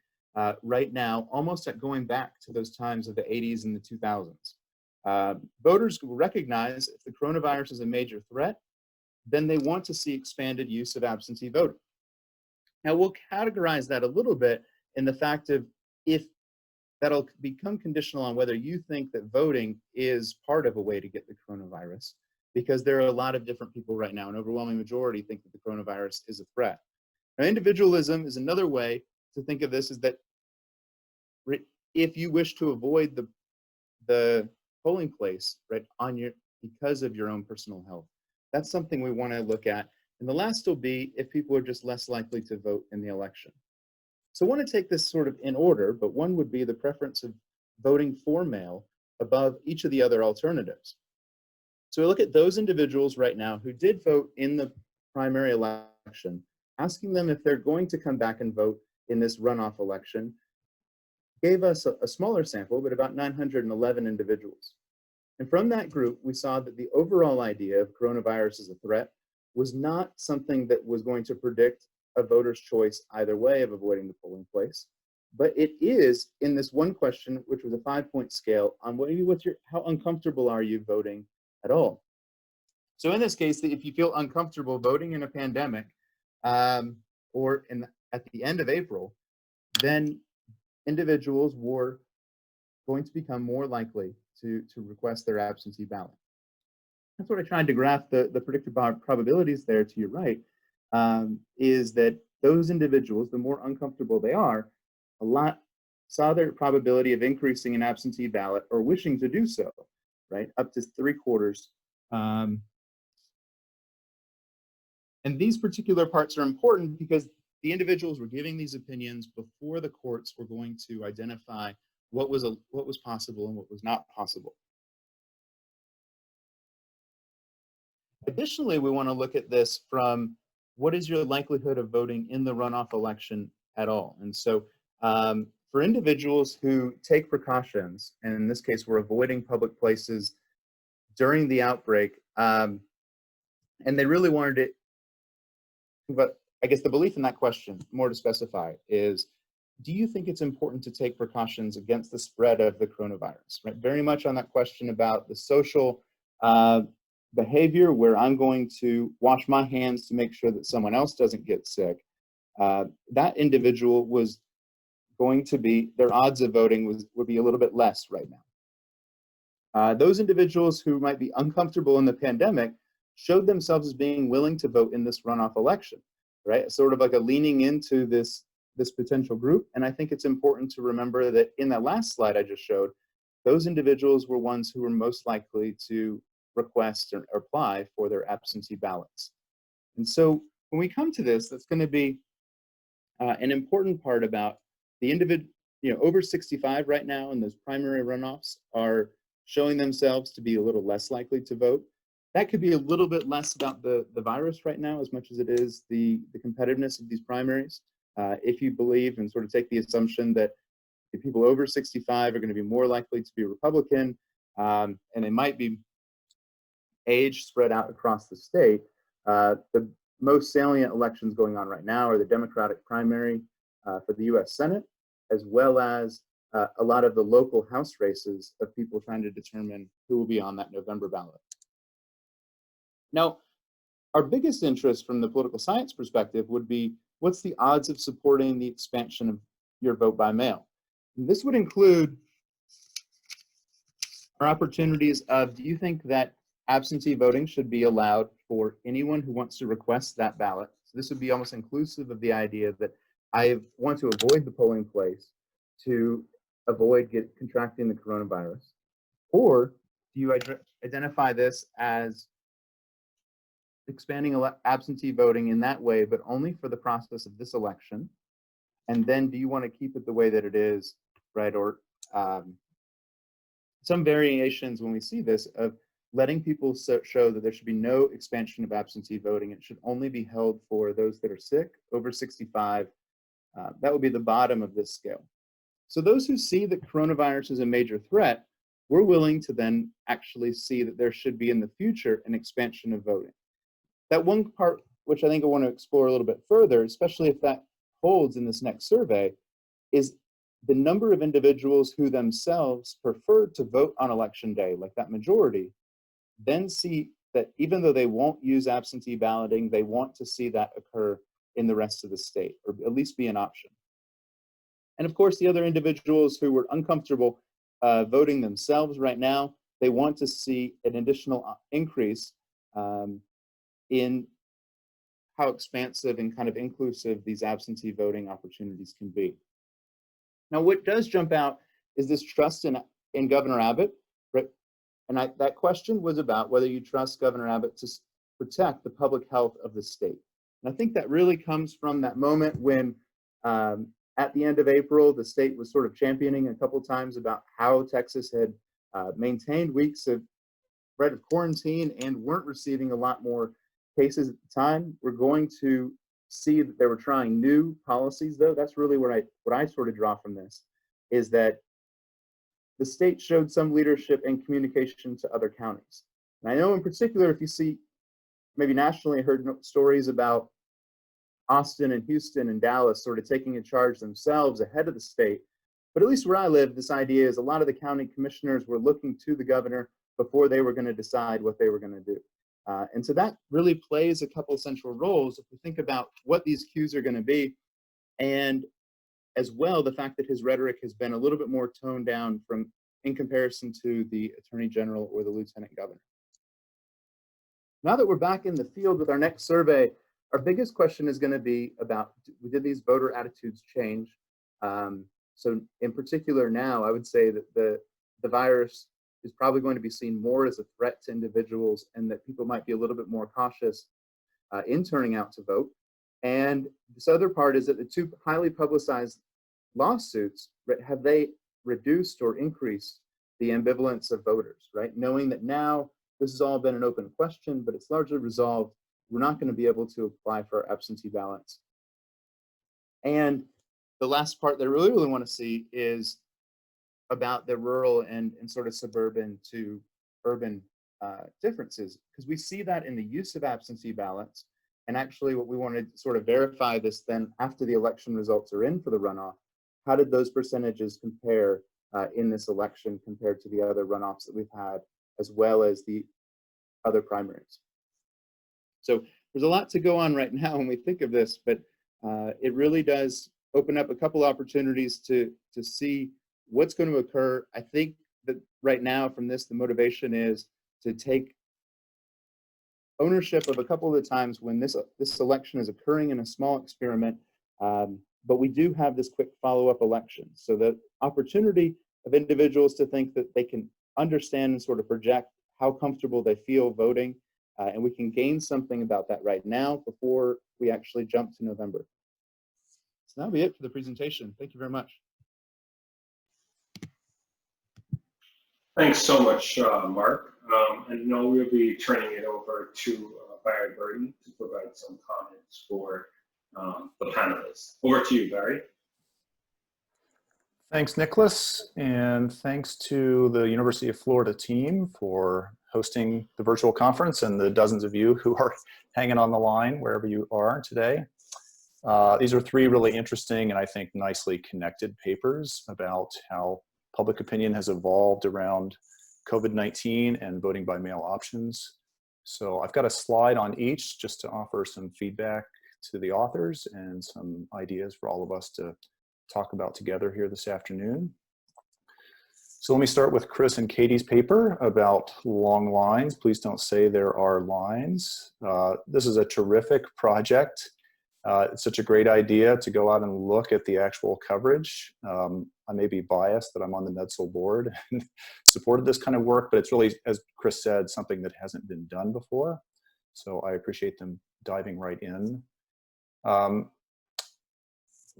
D: right now, almost at going back to those times of the 80s and the 2000s. Voters will recognize if the coronavirus is a major threat, then they want to see expanded use of absentee voting. Now we'll categorize that a little bit in the fact of if that'll become conditional on whether you think that voting is part of a way to get the coronavirus, because there are a lot of different people right now, an overwhelming majority think that the coronavirus is a threat. Now, individualism is another way to think of this, is that if you wish to avoid the polling place, right, because of your own personal health, that's something we want to look at. And the last will be if people are just less likely to vote in the election. So I want to take this sort of in order, but one would be the preference of voting for mail above each of the other alternatives. So we look at those individuals right now who did vote in the primary election, asking them if they're going to come back and vote in this runoff election, gave us a smaller sample, but about 911 individuals. And from that group, we saw that the overall idea of coronavirus as a threat was not something that was going to predict a voter's choice either way of avoiding the polling place, but it is in this one question, which was a 5-point scale on how uncomfortable are you voting at all. So in this case, if you feel uncomfortable voting in a pandemic or at the end of April, then individuals were going to become more likely to request their absentee ballot. That's what I tried to graph the predicted probabilities there to your right, is that those individuals, the more uncomfortable they are, saw their probability of increasing an absentee ballot or wishing to do so, right, up to 3/4. And these particular parts are important because the individuals were giving these opinions before the courts were going to identify what was possible and what was not possible. Additionally, we want to look at this from what is your likelihood of voting in the runoff election at all? And so for individuals who take precautions, and in this case, we're avoiding public places during the outbreak, and they really wanted it. But I guess the belief in that question, more to specify, is, do you think it's important to take precautions against the spread of the coronavirus? Right? Very much on that question about the social behavior, where I'm going to wash my hands to make sure that someone else doesn't get sick. That individual was going to be, their odds of voting would be a little bit less right now. Those individuals who might be uncomfortable in the pandemic showed themselves as being willing to vote in this runoff election, right? Sort of like a leaning into this potential group. And I think it's important to remember that in that last slide I just showed, those individuals were ones who were most likely to request or apply for their absentee ballots. And so when we come to this, that's going to be an important part about the individual, over 65 right now, and those primary runoffs are showing themselves to be a little less likely to vote. That could be a little bit less about the virus right now, as much as it is the competitiveness of these primaries. If you believe and sort of take the assumption that the people over 65 are going to be more likely to be Republican, and they might be age spread out across the state, the most salient elections going on right now are the Democratic primary for the U.S. Senate, as well as a lot of the local House races of people trying to determine who will be on that November ballot. Now, our biggest interest from the political science perspective would be, what's the odds of supporting the expansion of your vote by mail? And this would include our opportunities of, do you think that absentee voting should be allowed for anyone who wants to request that ballot? So this would be almost inclusive of the idea that I want to avoid the polling place to avoid contracting the coronavirus. Or do you identify this as expanding absentee voting in that way, but only for the process of this election? And then do you want to keep it the way that it is, right? Or some variations when we see this of letting people show that there should be no expansion of absentee voting. It should only be held for those that are sick, over 65. That would be the bottom of this scale. So those who see that coronavirus is a major threat, we're willing to then actually see that there should be in the future an expansion of voting. That one part, which I think I want to explore a little bit further, especially if that holds in this next survey, is the number of individuals who themselves prefer to vote on election day, like that majority, then see that even though they won't use absentee balloting, they want to see that occur in the rest of the state, or at least be an option. And of course, the other individuals who were uncomfortable voting themselves right now, they want to see an additional increase in how expansive and kind of inclusive these absentee voting opportunities can be. Now, what does jump out is this trust in Governor Abbott, right? And that question was about whether you trust Governor Abbott to protect the public health of the state. And I think that really comes from that moment when, at the end of April, the state was sort of championing a couple times about how Texas had maintained weeks of quarantine and weren't receiving a lot more cases at the time. We're going to see that they were trying new policies, though. That's really what I sort of draw from this, is that the state showed some leadership and communication to other counties. And I know in particular, if you see, maybe nationally, heard stories about Austin and Houston and Dallas sort of taking a charge themselves ahead of the state. But at least where I live, this idea is a lot of the county commissioners were looking to the governor before they were going to decide what they were going to do. And so that really plays a couple of central roles if we think about what these cues are going to be, and as well the fact that his rhetoric has been a little bit more toned down in comparison to the attorney general or the lieutenant governor. Now that we're back in the field with our next survey, our biggest question is going to be about, did these voter attitudes change? So in particular now, I would say that the virus is probably going to be seen more as a threat to individuals, and that people might be a little bit more cautious in turning out to vote. And this other part is that the two highly publicized lawsuits, have they reduced or increased the ambivalence of voters, right? Knowing that now this has all been an open question, but it's largely resolved. We're not going to be able to apply for our absentee ballots. And the last part that I really want to see is about the rural and sort of suburban to urban differences, because we see that in the use of absentee ballots. And actually what we wanted to sort of verify this then after the election results are in for the runoff, how did those percentages compare in this election compared to the other runoffs that we've had, as well as the other primaries. So there's a lot to go on right now when we think of this, but it really does open up a couple opportunities to see what's going to occur. I think that right now from this, the motivation is to take ownership of a couple of the times when this election is occurring in a small experiment, but we do have this quick follow-up election. So the opportunity of individuals to think that they can understand and sort of project how comfortable they feel voting, and we can gain something about that right now before we actually jump to November. So that'll be it for the presentation. Thank you very much.
A: Thanks so much, Mark. And now we'll be turning it over to Barry Burton to provide some comments for the panelists. Over to you, Barry.
E: Thanks, Nicholas, and thanks to the University of Florida team for hosting the virtual conference and the dozens of you who are hanging on the line wherever you are today. These are three really interesting and I think nicely connected papers about how public opinion has evolved around COVID-19 and voting by mail options. So I've got a slide on each just to offer some feedback to the authors and some ideas for all of us to talk about together here this afternoon. So let me start with Chris and Katie's paper about long lines. Please don't say there are lines. This is a terrific project. It's such a great idea to go out and look at the actual coverage. I may be biased that I'm on the NEDSL board and supported this kind of work, but it's really, as Chris said, something that hasn't been done before. So I appreciate them diving right in.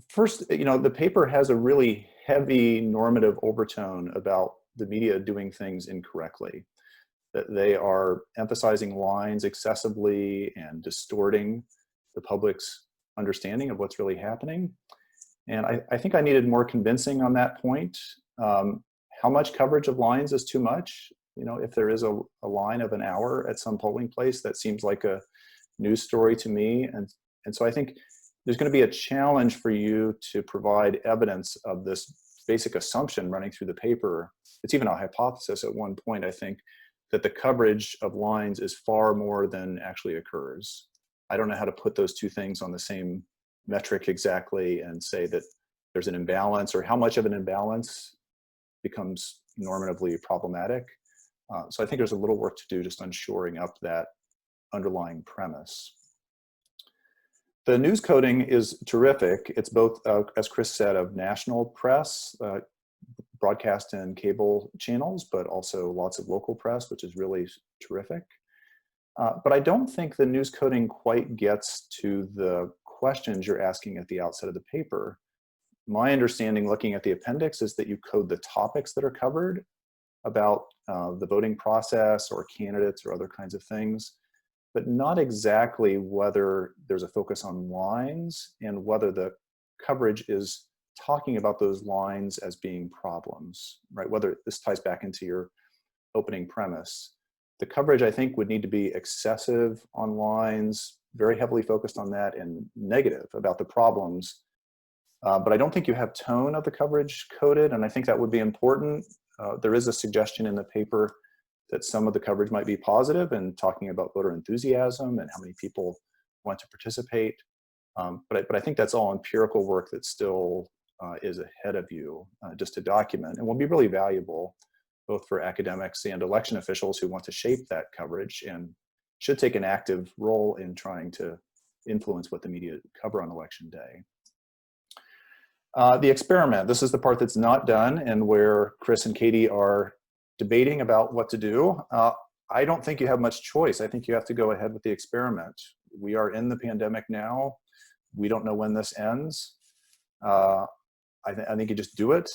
E: First, the paper has a really heavy normative overtone about the media doing things incorrectly, that they are emphasizing lines excessively and distorting the public's understanding of what's really happening. And I think I needed more convincing on that point. How much coverage of lines is too much? If there is a line of an hour at some polling place, that seems like a news story to me. And so I think there's going to be a challenge for you to provide evidence of this basic assumption running through the paper. It's even a hypothesis at one point, I think, that the coverage of lines is far more than actually occurs. I don't know how to put those two things on the same metric exactly and say that there's an imbalance or how much of an imbalance becomes normatively problematic. So I think there's a little work to do just on shoring up that underlying premise. The news coding is terrific. It's both, as Chris said, of national press, broadcast and cable channels, but also lots of local press, which is really terrific. But I don't think the news coding quite gets to the questions you're asking at the outset of the paper. My understanding looking at the appendix is that you code the topics that are covered about the voting process or candidates or other kinds of things, but not exactly whether there's a focus on lines and whether the coverage is talking about those lines as being problems, right? Whether this ties back into your opening premise. The coverage, I think, would need to be excessive on lines, very heavily focused on that, and negative about the problems. But I don't think you have tone of the coverage coded, and I think that would be important. There is a suggestion in the paper that some of the coverage might be positive and talking about voter enthusiasm and how many people want to participate. But I think that's all empirical work that still is ahead of you just to document and will be really valuable both for academics and election officials who want to shape that coverage and should take an active role in trying to influence what the media cover on election day. The experiment, this is the part that's not done and where Chris and Katie are debating about what to do. I don't think you have much choice. I think you have to go ahead with the experiment. We are in the pandemic now. We don't know when this ends. I think you just do it.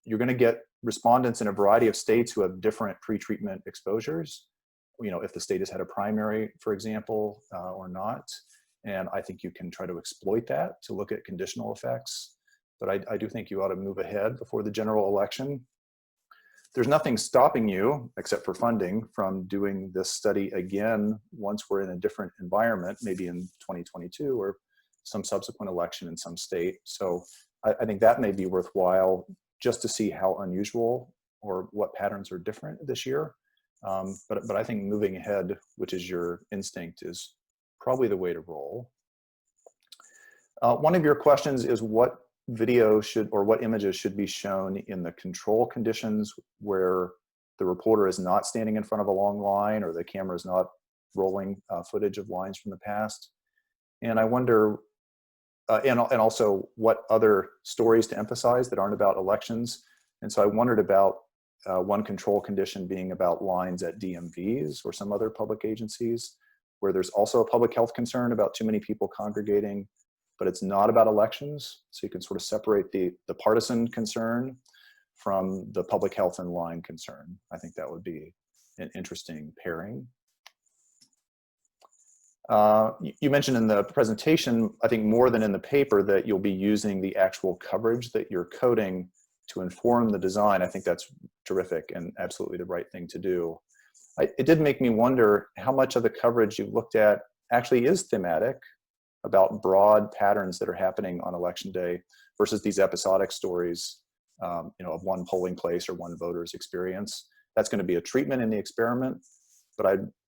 E: You're going to get respondents in a variety of states who have different pre-treatment exposures. If the state has had a primary, for example, or not. And I think you can try to exploit that to look at conditional effects. But I do think you ought to move ahead before the general election. There's nothing stopping you, except for funding, from doing this study again once we're in a different environment, maybe in 2022 or some subsequent election in some state. So I think that may be worthwhile just to see how unusual or what patterns are different this year. But I think moving ahead, which is your instinct, is probably the way to roll. One of your questions is what video should, or what images should be shown in the control conditions where the reporter is not standing in front of a long line or the camera is not rolling footage of lines from the past. And I wonder, and also what other stories to emphasize that aren't about elections. And so I wondered about one control condition being about lines at DMVs or some other public agencies where there's also a public health concern about too many people congregating, but it's not about elections. So you can sort of separate the partisan concern from the public health and line concern. I think that would be an interesting pairing. You mentioned in the presentation, I think more than in the paper, that you'll be using the actual coverage that you're coding to inform the design. I think that's terrific and absolutely the right thing to do. It did make me wonder how much of the coverage you looked at actually is thematic about broad patterns that are happening on election day versus these episodic stories, you know, of one polling place or one voter's experience. That's going to be a treatment in the experiment, but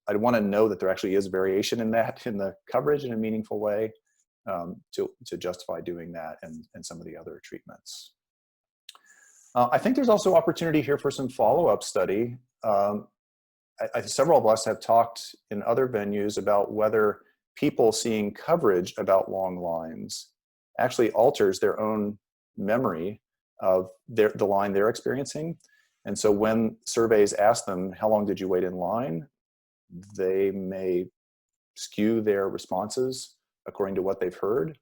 E: I'd want to know that there actually is variation in that, in the coverage in a meaningful way, to justify doing that and some of the other treatments. I think there's also opportunity here for some follow-up study. Several of us have talked in other venues about whether people seeing coverage about long lines actually alters their own memory of the line they're experiencing. And so when surveys ask them, how long did you wait in line? They may skew their responses according to what they've heard.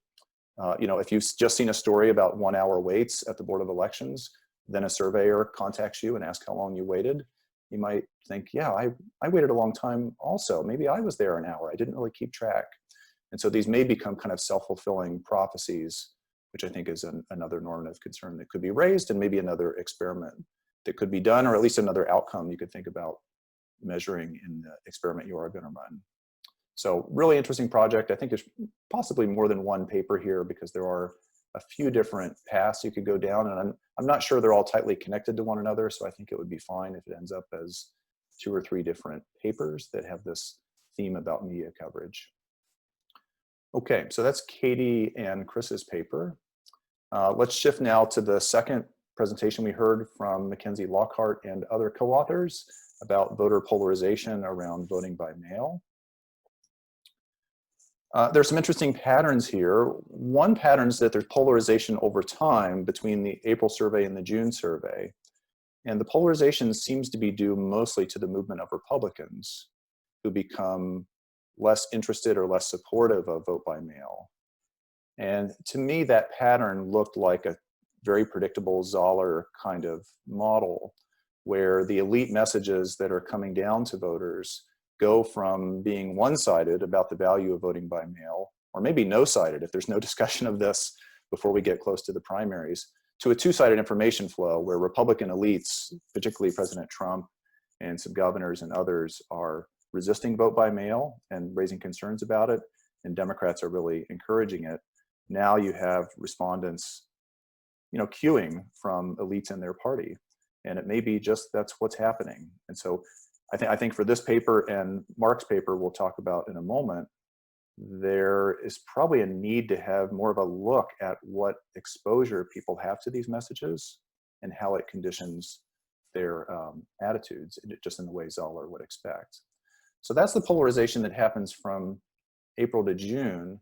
E: You know, if you've just seen a story about 1 hour waits at the Board of Elections, then a surveyor contacts you and asks how long you waited. You might think, yeah, I waited a long time also. Maybe I was there an hour. I didn't really keep track. And so these may become kind of self-fulfilling prophecies, which I think is another normative concern that could be raised, and maybe another experiment that could be done, or at least another outcome you could think about measuring in the experiment you are going to run. So really interesting project. I think there's possibly more than one paper here because there are a few different paths you could go down, and I'm not sure they're all tightly connected to one another, so I think it would be fine if it ends up as 2 or 3 different papers that have this theme about media coverage. Okay, so that's Katie and Chris's paper. Let's shift now to the second presentation we heard from Mackenzie, Lockhart, and other co-authors about voter polarization around voting by mail. There's some interesting patterns here. One pattern is that there's polarization over time between the April survey and the June survey. And the polarization seems to be due mostly to the movement of Republicans who become less interested or less supportive of vote by mail. And to me, that pattern looked like a very predictable Zoller kind of model where the elite messages that are coming down to voters go from being one-sided about the value of voting by mail, or maybe no-sided if there's no discussion of this before we get close to the primaries, to a two-sided information flow where Republican elites, particularly President Trump and some governors and others, are resisting vote by mail and raising concerns about it, and Democrats are really encouraging it. Now you have respondents, you know, queuing from elites in their party, and it may be just that's what's happening. And so I think for this paper and Mark's paper we'll talk about in a moment, there is probably a need to have more of a look at what exposure people have to these messages and how it conditions their attitudes, just in the way Zoller would expect. So that's the polarization that happens from April to June.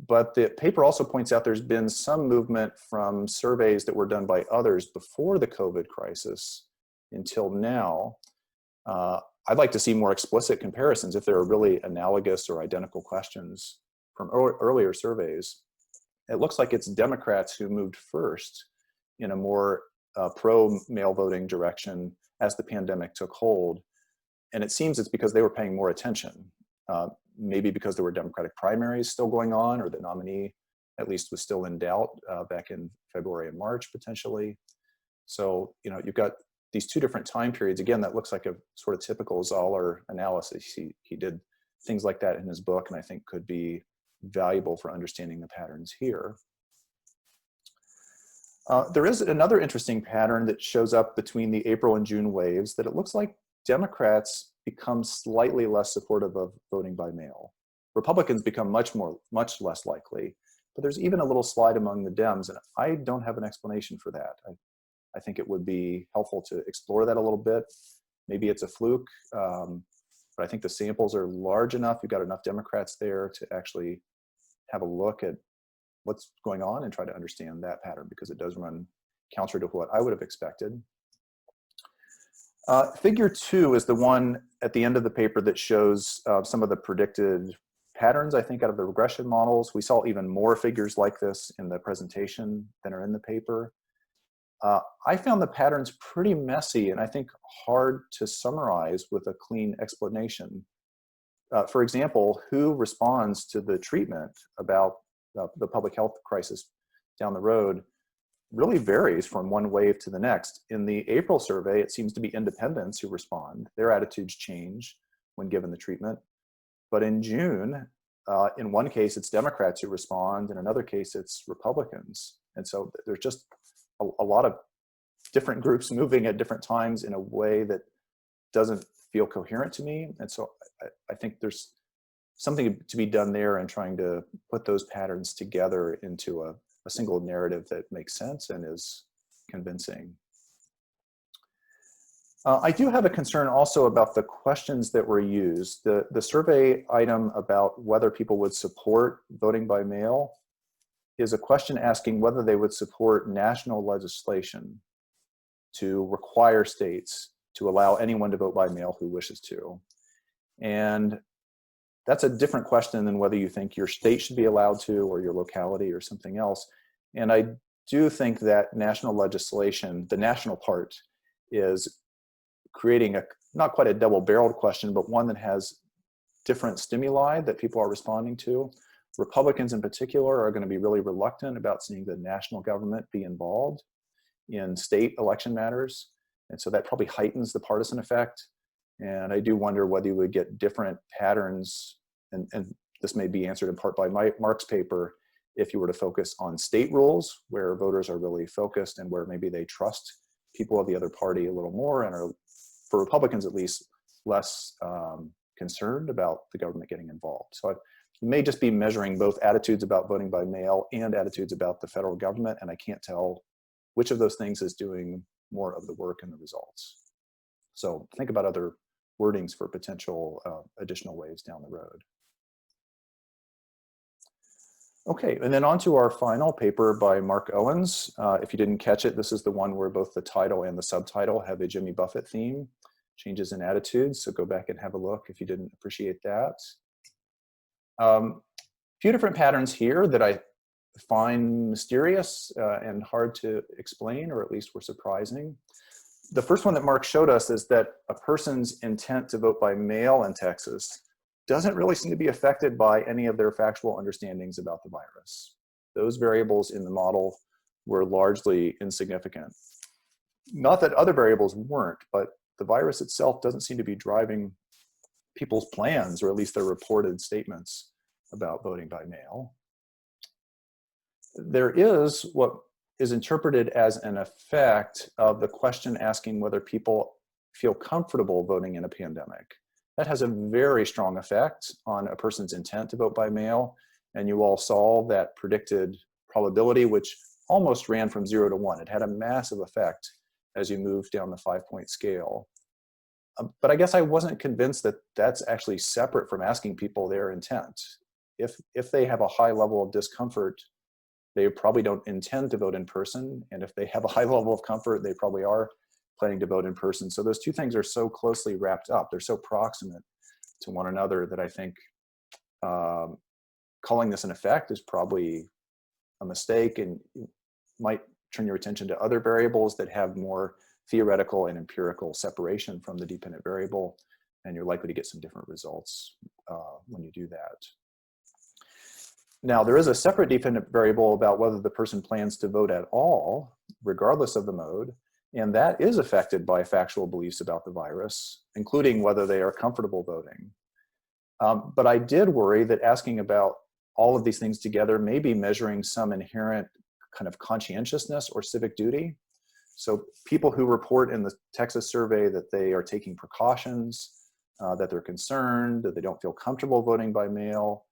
E: But the paper also points out there's been some movement from surveys that were done by others before the COVID crisis until now. I'd like to see more explicit comparisons if there are really analogous or identical questions from earlier surveys. It looks like it's Democrats who moved first in a more pro-mail voting direction as the pandemic took hold. And it seems it's because they were paying more attention. Maybe because there were Democratic primaries still going on, or the nominee at least was still in doubt back in February and March potentially. So, you know, you've got these two different time periods, again, that looks like a sort of typical Zoller analysis. He did things like that in his book, and I think could be valuable for understanding the patterns here. There is another interesting pattern that shows up between the April and June waves, that it looks like Democrats become slightly less supportive of voting by mail. Republicans become much less likely, but there's even a little slide among the Dems, and I don't have an explanation for that. I think it would be helpful to explore that a little bit. Maybe it's a fluke, but I think the samples are large enough. You've got enough Democrats there to actually have a look at what's going on and try to understand that pattern, because it does run counter to what I would have expected. Figure 2 is the one at the end of the paper that shows some of the predicted patterns, I think, out of the regression models. We saw even more figures like this in the presentation than are in the paper. I found the patterns pretty messy and I think hard to summarize with a clean explanation. For example, who responds to the treatment about the public health crisis down the road really varies from one wave to the next. In the April survey, it seems to be independents who respond. Their attitudes change when given the treatment. But in June, in one case, it's Democrats who respond. In another case, it's Republicans. And so there's just a lot of different groups moving at different times in a way that doesn't feel coherent to me. And so I think there's something to be done there in trying to put those patterns together into a single narrative that makes sense and is convincing. I do have a concern also about the questions that were used. The survey item about whether people would support voting by mail is a question asking whether they would support national legislation to require states to allow anyone to vote by mail who wishes to. And that's a different question than whether you think your state should be allowed to, or your locality, or something else. And I do think that national legislation, the national part, is creating not quite a double-barreled question, but one that has different stimuli that people are responding to. Republicans in particular are going to be really reluctant about seeing the national government be involved in state election matters. And so that probably heightens the partisan effect. And I do wonder whether you would get different patterns, and this may be answered in part by Mark's paper, if you were to focus on state rules where voters are really focused and where maybe they trust people of the other party a little more and are, for Republicans at least, less concerned about the government getting involved. So you may just be measuring both attitudes about voting by mail and attitudes about the federal government, and I can't tell which of those things is doing more of the work and the results. So think about other wordings for potential additional waves down the road. Okay, and then on to our final paper by Mark Owens. If you didn't catch it, this is the one where both the title and the subtitle have a Jimmy Buffett theme, changes in attitudes, so go back and have a look if you didn't appreciate that. A few different patterns here that I find mysterious and hard to explain, or at least were surprising. The first one that Mark showed us is that a person's intent to vote by mail in Texas doesn't really seem to be affected by any of their factual understandings about the virus. Those variables in the model were largely insignificant. Not that other variables weren't, but the virus itself doesn't seem to be driving people's plans, or at least their reported statements about voting by mail. There is what is interpreted as an effect of the question asking whether people feel comfortable voting in a pandemic. That has a very strong effect on a person's intent to vote by mail. And you all saw that predicted probability, which almost ran from 0 to 1. It had a massive effect as you move down the 5-point scale. But I guess I wasn't convinced that that's actually separate from asking people their intent. If they have a high level of discomfort, they probably don't intend to vote in person. And if they have a high level of comfort, they probably are planning to vote in person. So those two things are so closely wrapped up. They're so proximate to one another that I think calling this an effect is probably a mistake, and you might turn your attention to other variables that have more theoretical and empirical separation from the dependent variable, and you're likely to get some different results when you do that. Now, there is a separate dependent variable about whether the person plans to vote at all, regardless of the mode. And that is affected by factual beliefs about the virus, including whether they are comfortable voting. But I did worry that asking about all of these things together may be measuring some inherent kind of conscientiousness or civic duty. So people who report in the Texas survey that they are taking precautions, that they're concerned, that they don't feel comfortable voting by mail,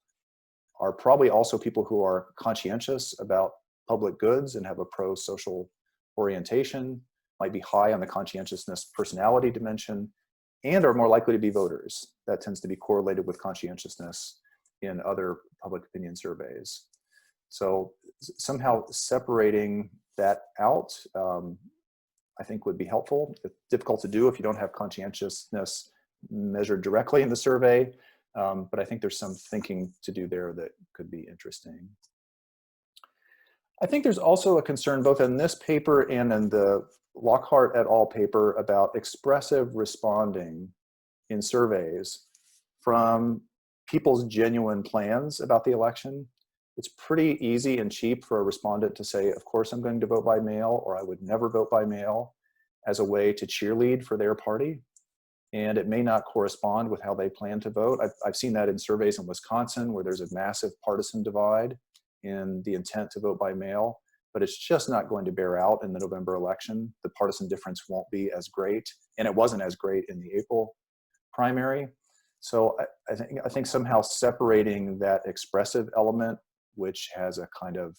E: are probably also people who are conscientious about public goods and have a pro-social orientation, might be high on the conscientiousness personality dimension, and are more likely to be voters. That tends to be correlated with conscientiousness in other public opinion surveys. So somehow separating that out, I think would be helpful. It's difficult to do if you don't have conscientiousness measured directly in the survey, but I think there's some thinking to do there that could be interesting. I think there's also a concern both in this paper and in the Lockhart et al. Paper about expressive responding in surveys from people's genuine plans about the election. It's pretty easy and cheap for a respondent to say, of course I'm going to vote by mail, or I would never vote by mail, as a way to cheerlead for their party. And it may not correspond with how they plan to vote. I've seen that in surveys in Wisconsin where there's a massive partisan divide in the intent to vote by mail, but it's just not going to bear out in the November election. The partisan difference won't be as great, and it wasn't as great in the April primary. So I think somehow separating that expressive element, which has a kind of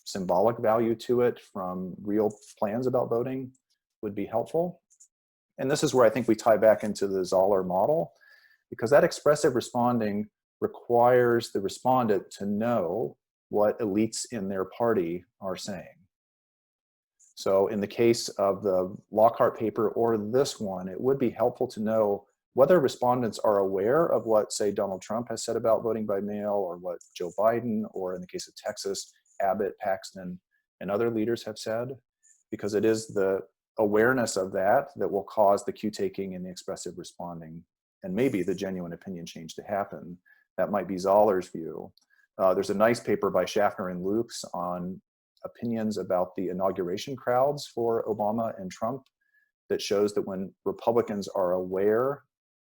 E: symbolic value to it, from real plans about voting would be helpful. And this is where I think we tie back into the Zoller model, because that expressive responding requires the respondent to know what elites in their party are saying. So in the case of the Lockhart paper or this one, it would be helpful to know whether respondents are aware of what, say, Donald Trump has said about voting by mail, or what Joe Biden, or in the case of Texas, Abbott, Paxton, and other leaders have said, because it is the awareness of that that will cause the cue taking and the expressive responding, and maybe the genuine opinion change to happen. That might be Zoller's view. There's a nice paper by Schaffner and Lukes on opinions about the inauguration crowds for Obama and Trump that shows that when Republicans are aware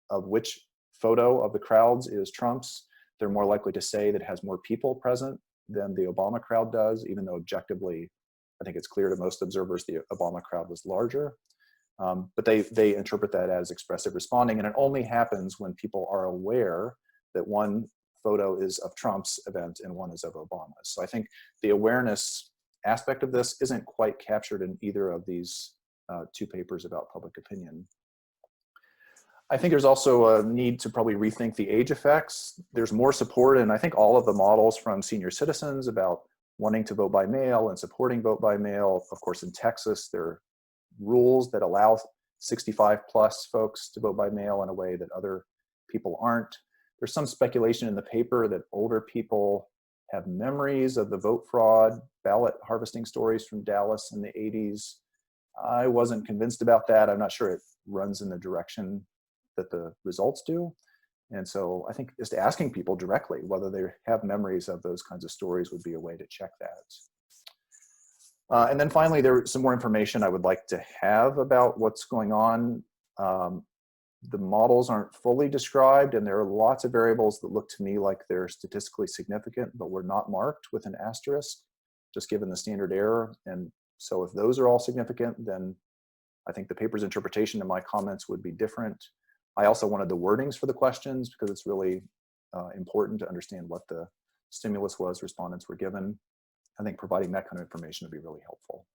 E: of which photo of the crowds is Trump's, they're more likely to say that it has more people present than the Obama crowd does, even though objectively, I think it's clear to most observers the Obama crowd was larger. But they interpret that as expressive responding, and it only happens when people are aware that one photo is of Trump's event and one is of Obama's. So I think the awareness aspect of this isn't quite captured in either of these two papers about public opinion. I think there's also a need to probably rethink the age effects. There's more support, and I think all of the models from senior citizens about wanting to vote by mail and supporting vote by mail. Of course, in Texas, there are rules that allow 65 plus folks to vote by mail in a way that other people aren't. There's some speculation in the paper that older people have memories of the vote fraud, ballot harvesting stories from Dallas in the 80s. I wasn't convinced about that. I'm not sure it runs in the direction that the results do. And so I think just asking people directly whether they have memories of those kinds of stories would be a way to check that. And then finally, there's some more information I would like to have about what's going on. The models aren't fully described, and there are lots of variables that look to me like they're statistically significant, but were not marked with an asterisk, just given the standard error. And so if those are all significant, then I think the paper's interpretation and my comments would be different. I also wanted the wordings for the questions because it's really important to understand what the stimulus was respondents were given. I think providing that kind of information would be really helpful.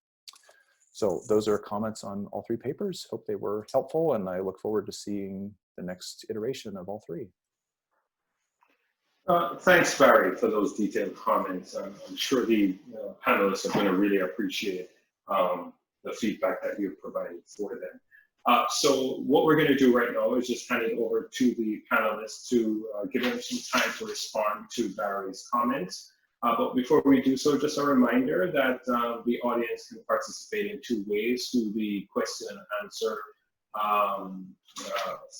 E: So those are comments on all three papers. Hope they were helpful, and I look forward to seeing the next iteration of all three.
A: Thanks, Barry, for those detailed comments. I'm sure the panelists are going to really appreciate the feedback that you've provided for them. So what we're going to do right now is just hand it over to the panelists to give them some time to respond to Barry's comments. But before we do so, just a reminder that the audience can participate in two ways through the question and answer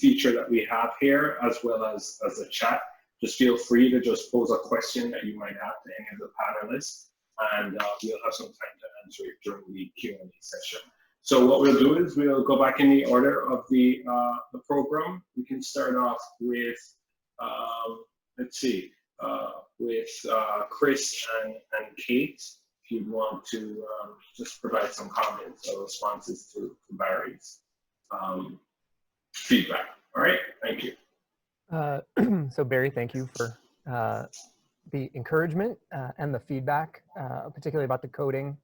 A: feature that we have here, as well as a chat. Just feel free to just pose a question that you might have to any of the panelists, and we'll have some time to answer it during the Q&A session. So what we'll do is we'll go back in the order of the program. We can start off with, let's see, with Chris and Kate, if you want to just provide some comments or responses to Barry's feedback. All right, thank you.
B: So Barry, thank you for the encouragement and the feedback, particularly about the coding.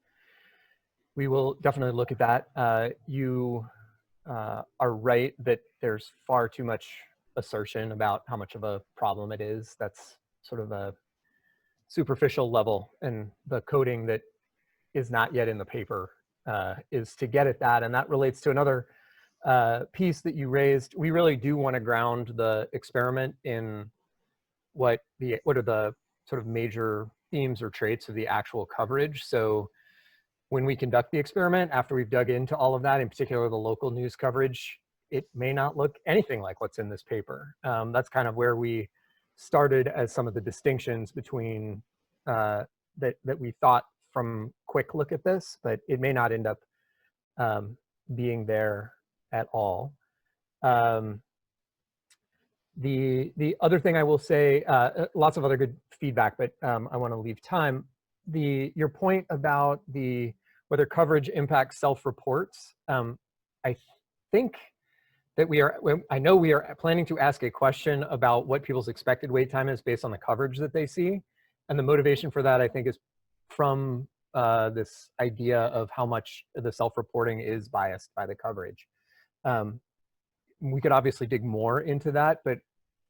B: We will definitely look at that. You are right that there's far too much assertion about how much of a problem it is. That's sort of a superficial level, and the coding that is not yet in the paper is to get at that. And that relates to another piece that you raised. We really do want to ground the experiment in what are the sort of major themes or traits of the actual coverage. So when we conduct the experiment, after we've dug into all of that, in particular the local news coverage, it may not look anything like what's in this paper. That's kind of where we started as some of the distinctions between that we thought from quick look at this, but it may not end up being there at all. The other thing I will say, lots of other good feedback, but I want to leave time. Your point about whether coverage impacts self-reports, I think that I know we are planning to ask a question about what people's expected wait time is based on the coverage that they see. And the motivation for that, I think, is from this idea of how much the self-reporting is biased by the coverage. We could obviously dig more into that, but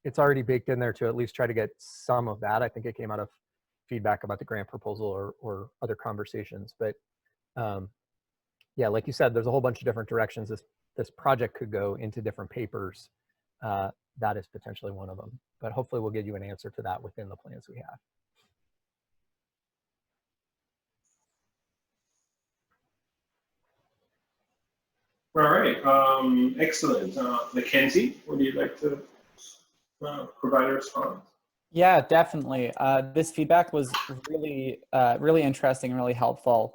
B: it's already baked in there to at least try to get some of that. I think it came out of feedback about the grant proposal or other conversations. But yeah, like you said, there's a whole bunch of different directions this project could go into different papers. That is potentially one of them. But hopefully we'll get you an answer to that within the plans we have.
A: All right, excellent. Mackenzie, would you like to provide a response?
C: Yeah, definitely. This feedback was really, really interesting and really helpful.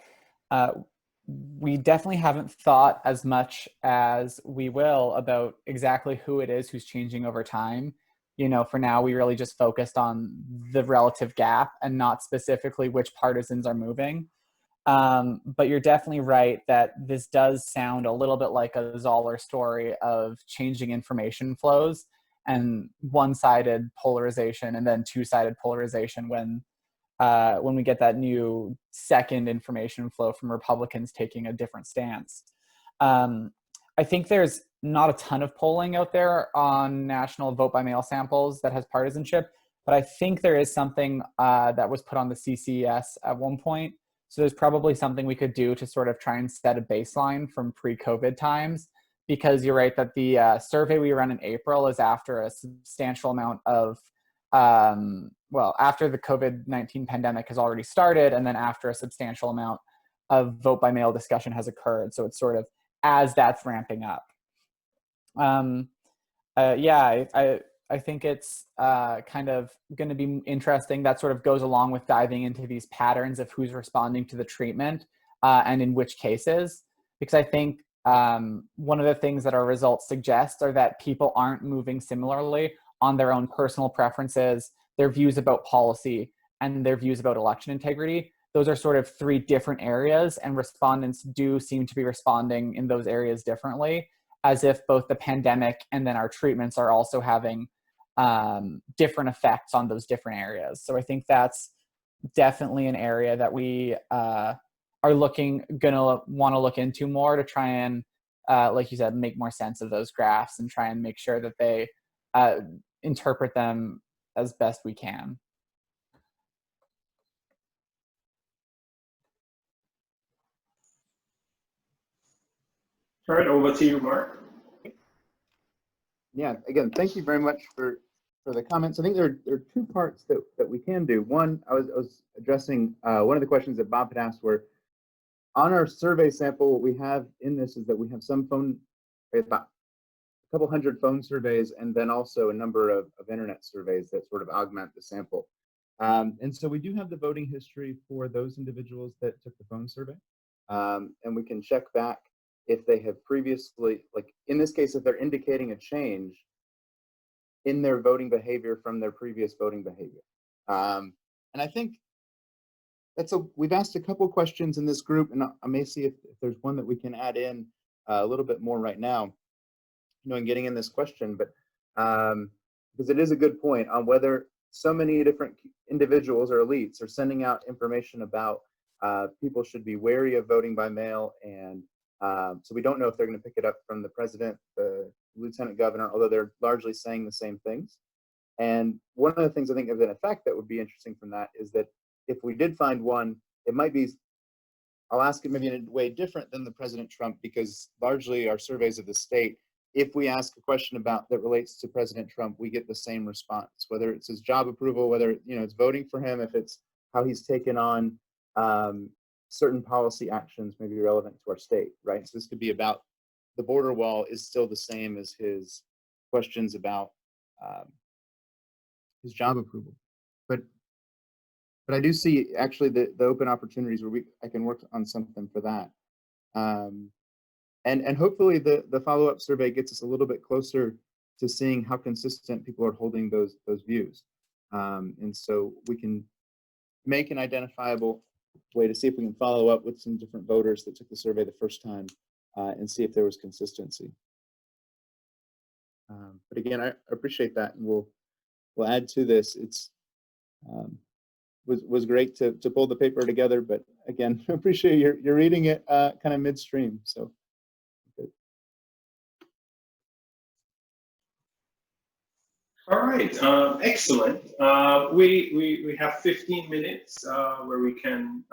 C: We definitely haven't thought as much as we will about exactly who it is who's changing over time. You know, for now, we really just focused on the relative gap and not specifically which partisans are moving. But you're definitely right that this does sound a little bit like a Zoller story of changing information flows and one-sided polarization and then two-sided polarization when we get that new second information flow from Republicans taking a different stance. I think there's not a ton of polling out there on national vote-by-mail samples that has partisanship, but I think there is something that was put on the CCES at one point. So there's probably something we could do to sort of try and set a baseline from pre-COVID times, because you're right that the survey we run in April is after a substantial amount of, well, after the COVID-19 pandemic has already started, and then after a substantial amount of vote-by-mail discussion has occurred. So it's sort of as that's ramping up. Yeah, I think it's kind of going to be interesting. That sort of goes along with diving into these patterns of who's responding to the treatment and in which cases, because I think one of the things that our results suggest are that people aren't moving similarly on their own personal preferences, their views about policy, and their views about election integrity. Those are sort of three different areas, and respondents do seem to be responding in those areas differently, as if both the pandemic and then our treatments are also having different effects on those different areas. So I think that's definitely an area that we are gonna want to look into more to try and, like you said, make more sense of those graphs and try and make sure that they interpret them as best we can.
A: All right, over to you, Mark.
D: Yeah, again, thank you very much for the comments. I think there are two parts that we can do. One, I was addressing one of the questions that Bob had asked, where on our survey sample, what we have in this is that we have about a couple hundred phone surveys, and then also a number of internet surveys that sort of augment the sample. And so we do have the voting history for those individuals that took the phone survey, and we can check back if they have previously, like in this case, if they're indicating a change in their voting behavior from their previous voting behavior. And I think we've asked a couple questions in this group, and I may see if there's one that we can add in a little bit more right now, in getting in this question, but because it is a good point on whether so many different individuals or elites are sending out information about people should be wary of voting by mail, and so we don't know if they're going to pick it up from the president, the lieutenant governor, although they're largely saying the same things. And one of the things I think of an effect that would be interesting from that is that if we did find one, it might be, I'll ask it maybe in a way different than the President Trump, because largely our surveys of the state, if we ask a question about that relates to President Trump, we get the same response, whether it's his job approval, whether it's voting for him, if it's how he's taken on certain policy actions maybe relevant to our state, right? So this could be about the border wall is still the same as his questions about his job approval. But I do see actually the open opportunities where I can work on something for that. And hopefully the follow-up survey gets us a little bit closer to seeing how consistent people are holding those views. And so we can make an identifiable way to see if we can follow up with some different voters that took the survey the first time and see if there was consistency. But again, I appreciate that, and we'll add to this. It's was great to pull the paper together, but again, appreciate you're reading it kind of midstream. So. Good.
A: All right, excellent. We have 15 minutes where we can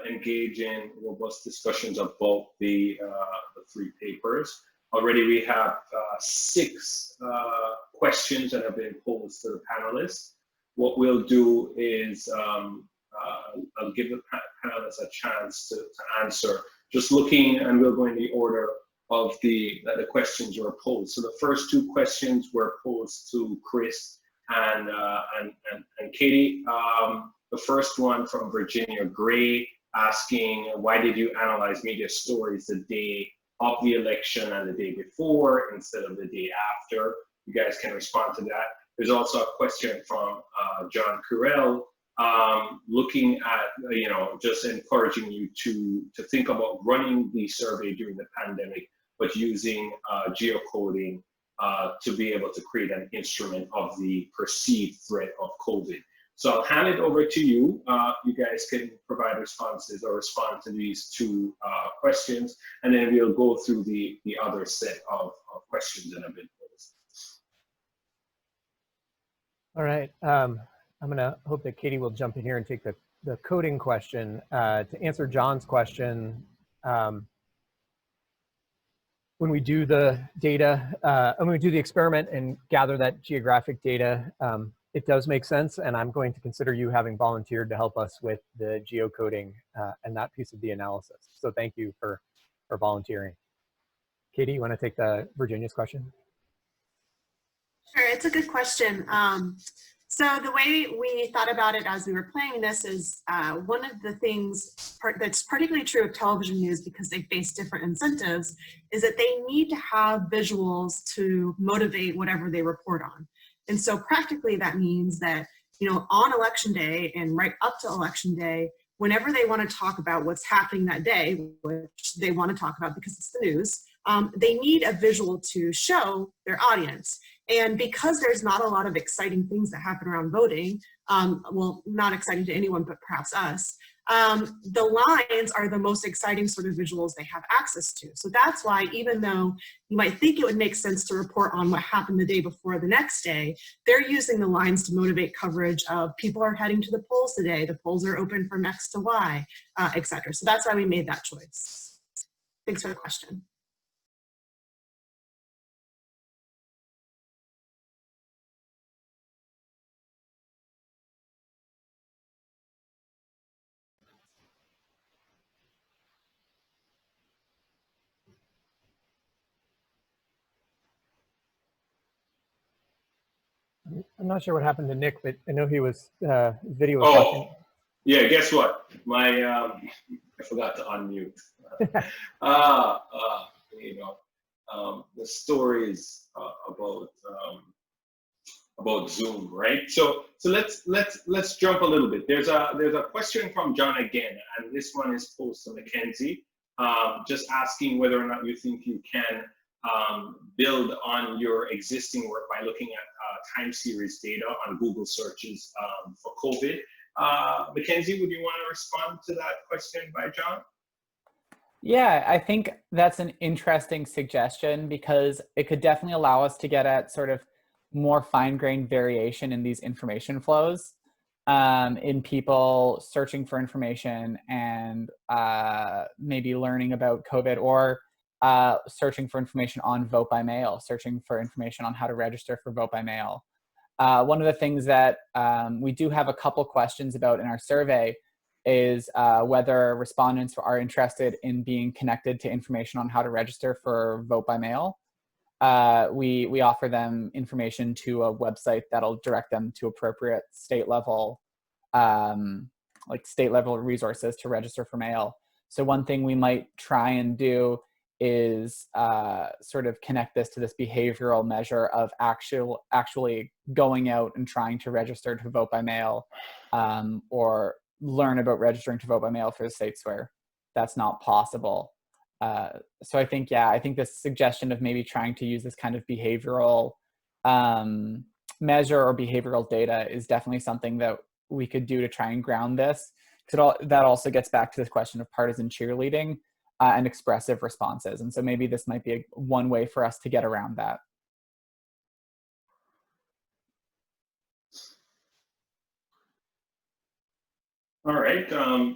A: engage in robust discussions about the 3 papers. Already we have 6 questions that have been posed to the panelists. What we'll do is I'll give the panelists a chance to answer, just looking, and we'll go in the order of the questions were posed. So the first 2 questions were posed to Chris and Katie. The first one from Virginia Gray, asking, why did you analyze media stories the day of the election and the day before instead of the day after? You guys can respond to that. There's also a question from John Curell, looking at, just encouraging you to think about running the survey during the pandemic, but using geocoding to be able to create an instrument of the perceived threat of COVID. So I'll hand it over to you. You guys can provide responses or respond to these 2 questions, and then we'll go through the other set of questions that have been posed.
B: All right, I'm gonna hope that Katie will jump in here and take the coding question. To answer John's question, when we do the data, when we do the experiment and gather that geographic data, it does make sense, and I'm going to consider you having volunteered to help us with the geocoding and that piece of the analysis. So thank you for volunteering. Katie, you want to take the Virginia's question?
F: Sure, it's a good question. So the way we thought about it as we were playing this is one of the things that's particularly true of television news, because they face different incentives, is that they need to have visuals to motivate whatever they report on. And so practically that means that, on election day and right up to election day, whenever they want to talk about what's happening that day, which they want to talk about because it's the news, they need a visual to show their audience. And because there's not a lot of exciting things that happen around voting, well, not exciting to anyone, but perhaps us, the lines are the most exciting sort of visuals they have access to. So that's why, even though you might think it would make sense to report on what happened the day before the next day, they're using the lines to motivate coverage of people are heading to the polls today, the polls are open from X to Y, et cetera. So that's why we made that choice. Thanks for the question.
B: I'm not sure what happened to Nick, but I know he was video was watching.
A: Yeah, guess what? I forgot to unmute. You know, the stories about Zoom, right? So let's jump a little bit. There's a question from John again, and this one is posed to Mackenzie, just asking whether or not you think you can build on your existing work by looking at time series data on Google searches for COVID. Mackenzie, would you want to respond to that question by John?
C: Yeah, I think that's an interesting suggestion because it could definitely allow us to get at sort of more fine-grained variation in these information flows, in people searching for information and maybe learning about COVID, or searching for information on vote by mail, searching for information on how to register for vote by mail. One of the things that we do have a couple questions about in our survey is whether respondents are interested in being connected to information on how to register for vote by mail. We offer them information to a website that'll direct them to appropriate state level resources to register for mail. So one thing we might try and do is sort of connect this to this behavioral measure of actually going out and trying to register to vote by mail, or learn about registering to vote by mail for the states where that's not possible. So I think, yeah, I think this suggestion of maybe trying to use this kind of behavioral measure or behavioral data is definitely something that we could do to try and ground this. That also gets back to this question of partisan cheerleading and expressive responses. And so maybe this might be one way for us to get around that.
A: All right,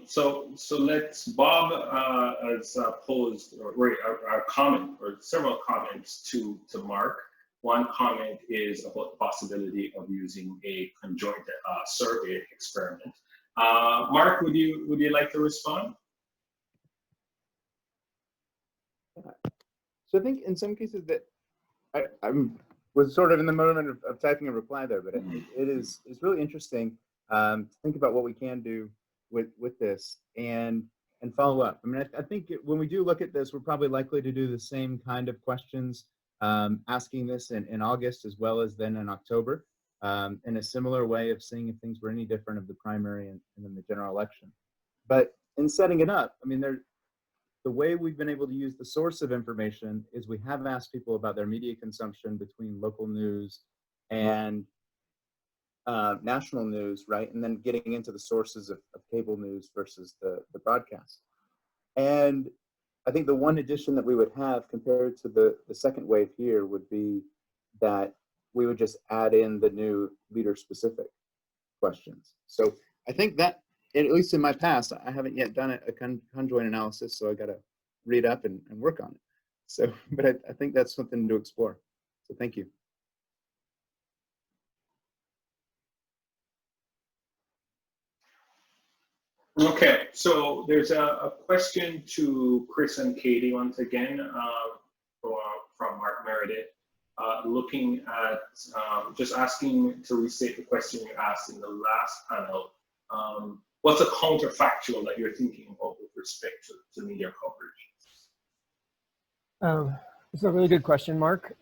A: so let's, Bob has posed our comment, or several comments to Mark. One comment is about the possibility of using a conjoint survey experiment. Mark, would you like to respond?
D: So I think in some cases that I was sort of in the moment of typing a reply there, but it's really interesting to think about what we can do with this and follow up. I mean, I think when we do look at this, we're probably likely to do the same kind of questions, asking this in August as well as then in October, in a similar way of seeing if things were any different of the primary and then the general election. But in setting it up, I mean, the way we've been able to use the source of information is we have asked people about their media consumption between local news and national news, right? And then getting into the sources of cable news versus the broadcast. And I think the one addition that we would have compared to the second wave here would be that we would just add in the new leader-specific questions. So I think that, at least in my past, I haven't yet done a conjoint analysis, so I got to read up and work on it. So, but I think that's something to explore. So thank you.
A: Okay, so there's a question to Chris and Katie once again from Mark Meredith, looking at just asking to restate the question you asked in the last panel. What's a counterfactual that you're thinking about with respect to media coverage?
B: It's a really good question, Mark.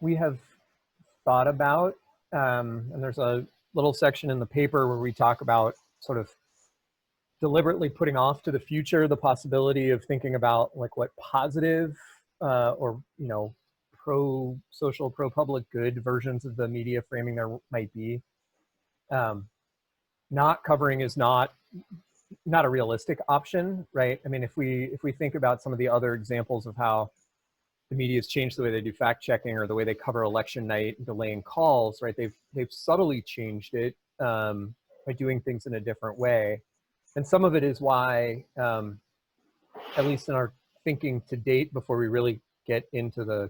B: We have thought about, and there's a little section in the paper where we talk about sort of deliberately putting off to the future the possibility of thinking about like what positive or, you know, pro-social, pro-public good versions of the media framing there might be. Not covering is not a realistic option, right? I mean, if we think about some of the other examples of how the media has changed the way they do fact checking or the way they cover election night and delaying calls, right? They've subtly changed it by doing things in a different way. And some of it is why, at least in our thinking to date, before we really get into the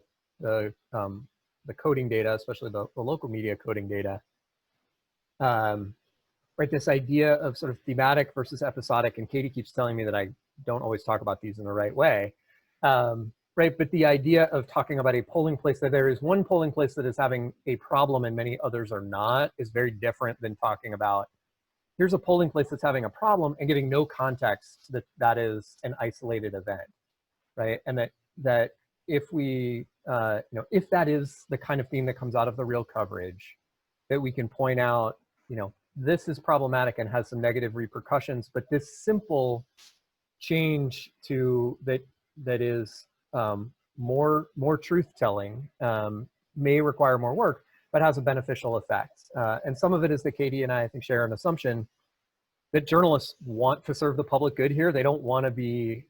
B: coding data, especially the local media coding data, right, this idea of sort of thematic versus episodic, and Katie keeps telling me that I don't always talk about these in the right way, right? But the idea of talking about a polling place, that there is one polling place that is having a problem and many others are not, is very different than talking about here's a polling place that's having a problem, and giving no context that that is an isolated event, right? And that if we, if that is the kind of theme that comes out of the real coverage, that we can point out, this is problematic and has some negative repercussions, but this simple change to that is more truth-telling may require more work, but has a beneficial effect. And some of it is that Katie and I think share an assumption that journalists want to serve the public good here. They don't want to be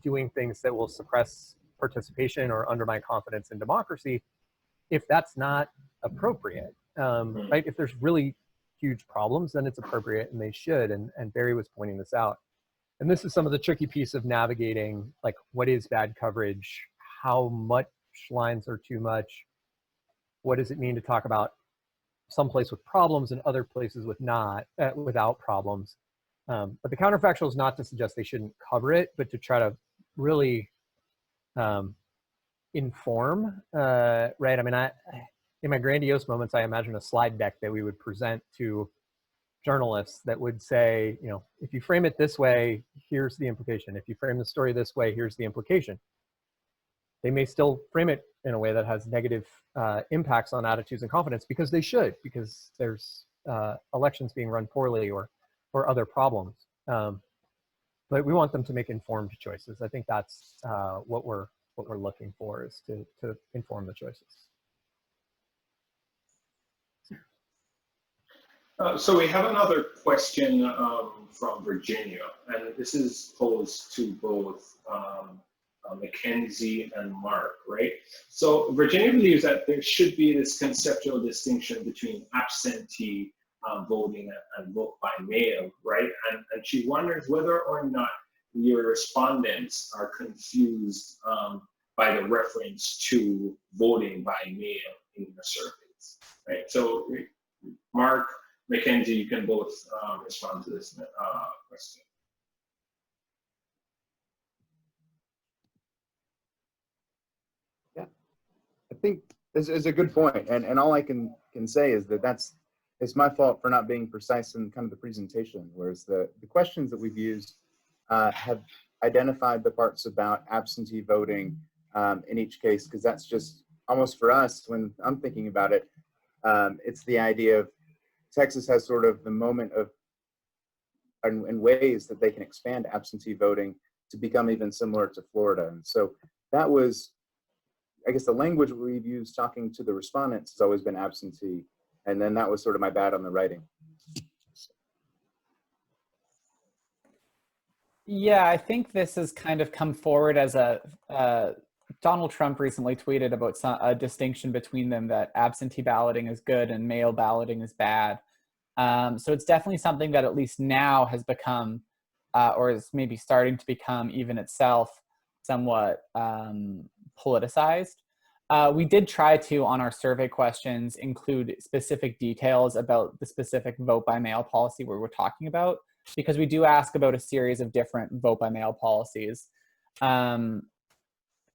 B: doing things that will suppress participation or undermine confidence in democracy if that's not appropriate, right? If there's really huge problems, then it's appropriate and they should, and Barry was pointing this out. And this is some of the tricky piece of navigating, like, what is bad coverage? How much lines are too much? What does it mean to talk about some place with problems and other places with without problems? But the counterfactual is not to suggest they shouldn't cover it, but to try to really inform, right? I mean, in my grandiose moments, I imagine a slide deck that we would present to journalists that would say, if you frame it this way, here's the implication. If you frame the story this way, here's the implication. They may still frame it in a way that has negative impacts on attitudes and confidence, because they should, because there's elections being run poorly or other problems. But we want them to make informed choices. I think that's what we're looking for, is to inform the choices.
A: So we have another question from Virginia, and this is posed to both Mackenzie and Mark, right? So Virginia believes that there should be this conceptual distinction between absentee voting and vote by mail, right? And she wonders whether or not your respondents are confused by the reference to voting by mail in the surveys, right? So Mark, Mackenzie, you can both respond to this question.
D: Yeah, I think this is a good point, and all I can say is that it's my fault for not being precise in kind of the presentation, whereas the questions that we've used have identified the parts about absentee voting in each case, because that's just almost, for us, when I'm thinking about it, it's the idea of Texas has sort of the moment of, in ways that they can expand absentee voting to become even similar to Florida. And so that was, I guess, the language we've used talking to the respondents has always been absentee. And then that was sort of my bad on the writing.
C: Yeah, I think this has kind of come forward as Donald Trump recently tweeted about a distinction between them, that absentee balloting is good and mail balloting is bad. So it's definitely something that at least now has become, or is maybe starting to become even itself, somewhat politicized. We did try to, on our survey questions, include specific details about the specific vote by mail policy we were talking about, because we do ask about a series of different vote by mail policies.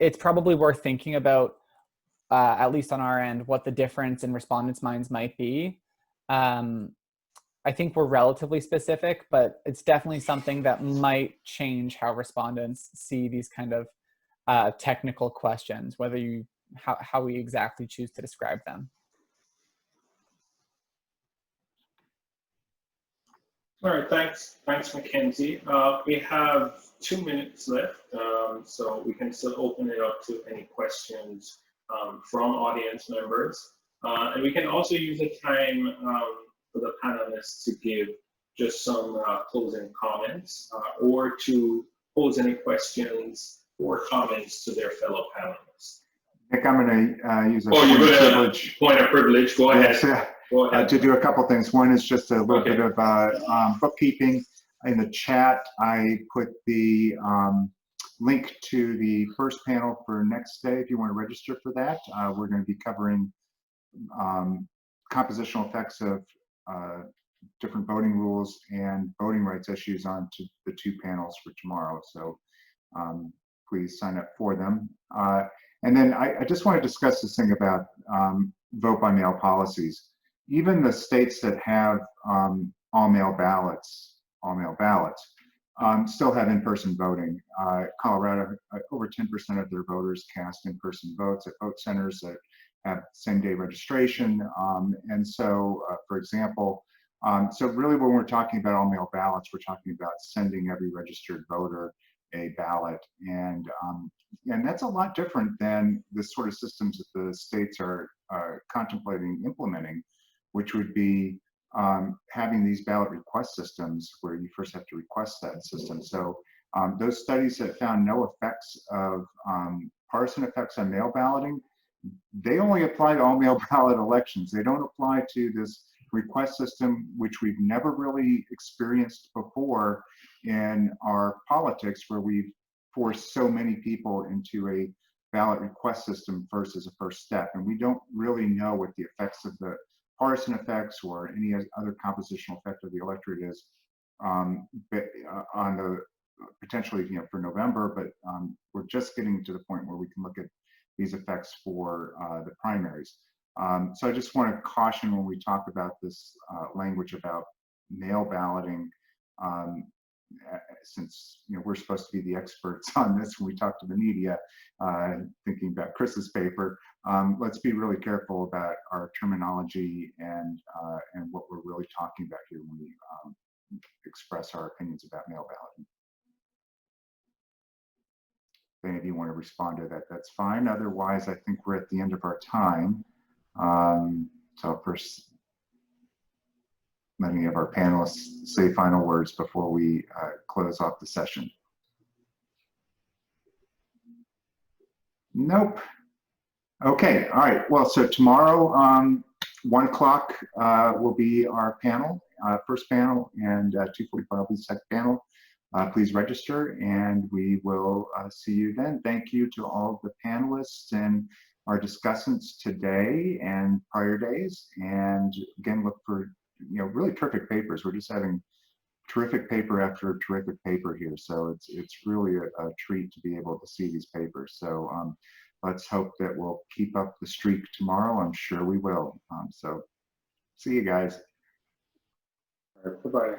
C: It's probably worth thinking about, at least on our end, what the difference in respondents' minds might be. I think we're relatively specific, but it's definitely something that might change how respondents see these kind of technical questions, whether how we exactly choose to describe them.
A: All right, thanks, Mackenzie. We have 2 minutes left, so we can still open it up to any questions from audience members. And we can also use the time for the panelists to give just some closing comments or to pose any questions or comments to their fellow panelists.
G: Nick, I'm going to use a
A: point of privilege. Go ahead.
G: Yes,
A: Go ahead.
G: to do a couple things. One is just a little bit of bookkeeping. In the chat, I put the link to the first panel for next day if you want to register for that. We're going to be covering compositional effects of different voting rules and voting rights issues onto the 2 panels for tomorrow. So please sign up for them. And then I just want to discuss this thing about vote by mail policies. Even the states that have all mail ballots, still have in-person voting. Colorado, over 10% of their voters cast in-person votes at vote centers that have same-day registration. And so, for example, so really when we're talking about all mail ballots, we're talking about sending every registered voter a ballot. And that's a lot different than the sort of systems that the states are contemplating implementing, which would be having these ballot request systems where you first have to request that system. So those studies that found no effects of partisan effects on mail balloting, they only apply to all mail ballot elections. They don't apply to this request system, which we've never really experienced before in our politics, where we've forced so many people into a ballot request system first as a first step. And we don't really know what the effects of the partisan effects or any other compositional effect of the electorate is on the potentially, for November, but we're just getting to the point where we can look at these effects for the primaries. So I just want to caution when we talk about this language about mail balloting, since we're supposed to be the experts on this when we talk to the media, thinking about Chris's paper, let's be really careful about our terminology and what we're really talking about here when we express our opinions about mail balloting. If any of you want to respond to that, that's fine. Otherwise, I think we're at the end of our time. So first, let any of our panelists say final words before we close off the session. Nope. Okay, all right. Well, so tomorrow, 1 o'clock will be our panel, first panel, and 2:45 will be the second panel. Please register, and we will see you then. Thank you to all of the panelists and our discussants today and prior days. And again, look for really terrific papers. We're just having terrific paper after terrific paper here. So it's really a treat to be able to see these papers. So let's hope that we'll keep up the streak tomorrow. I'm sure we will. So see you guys.
A: All right, bye-bye.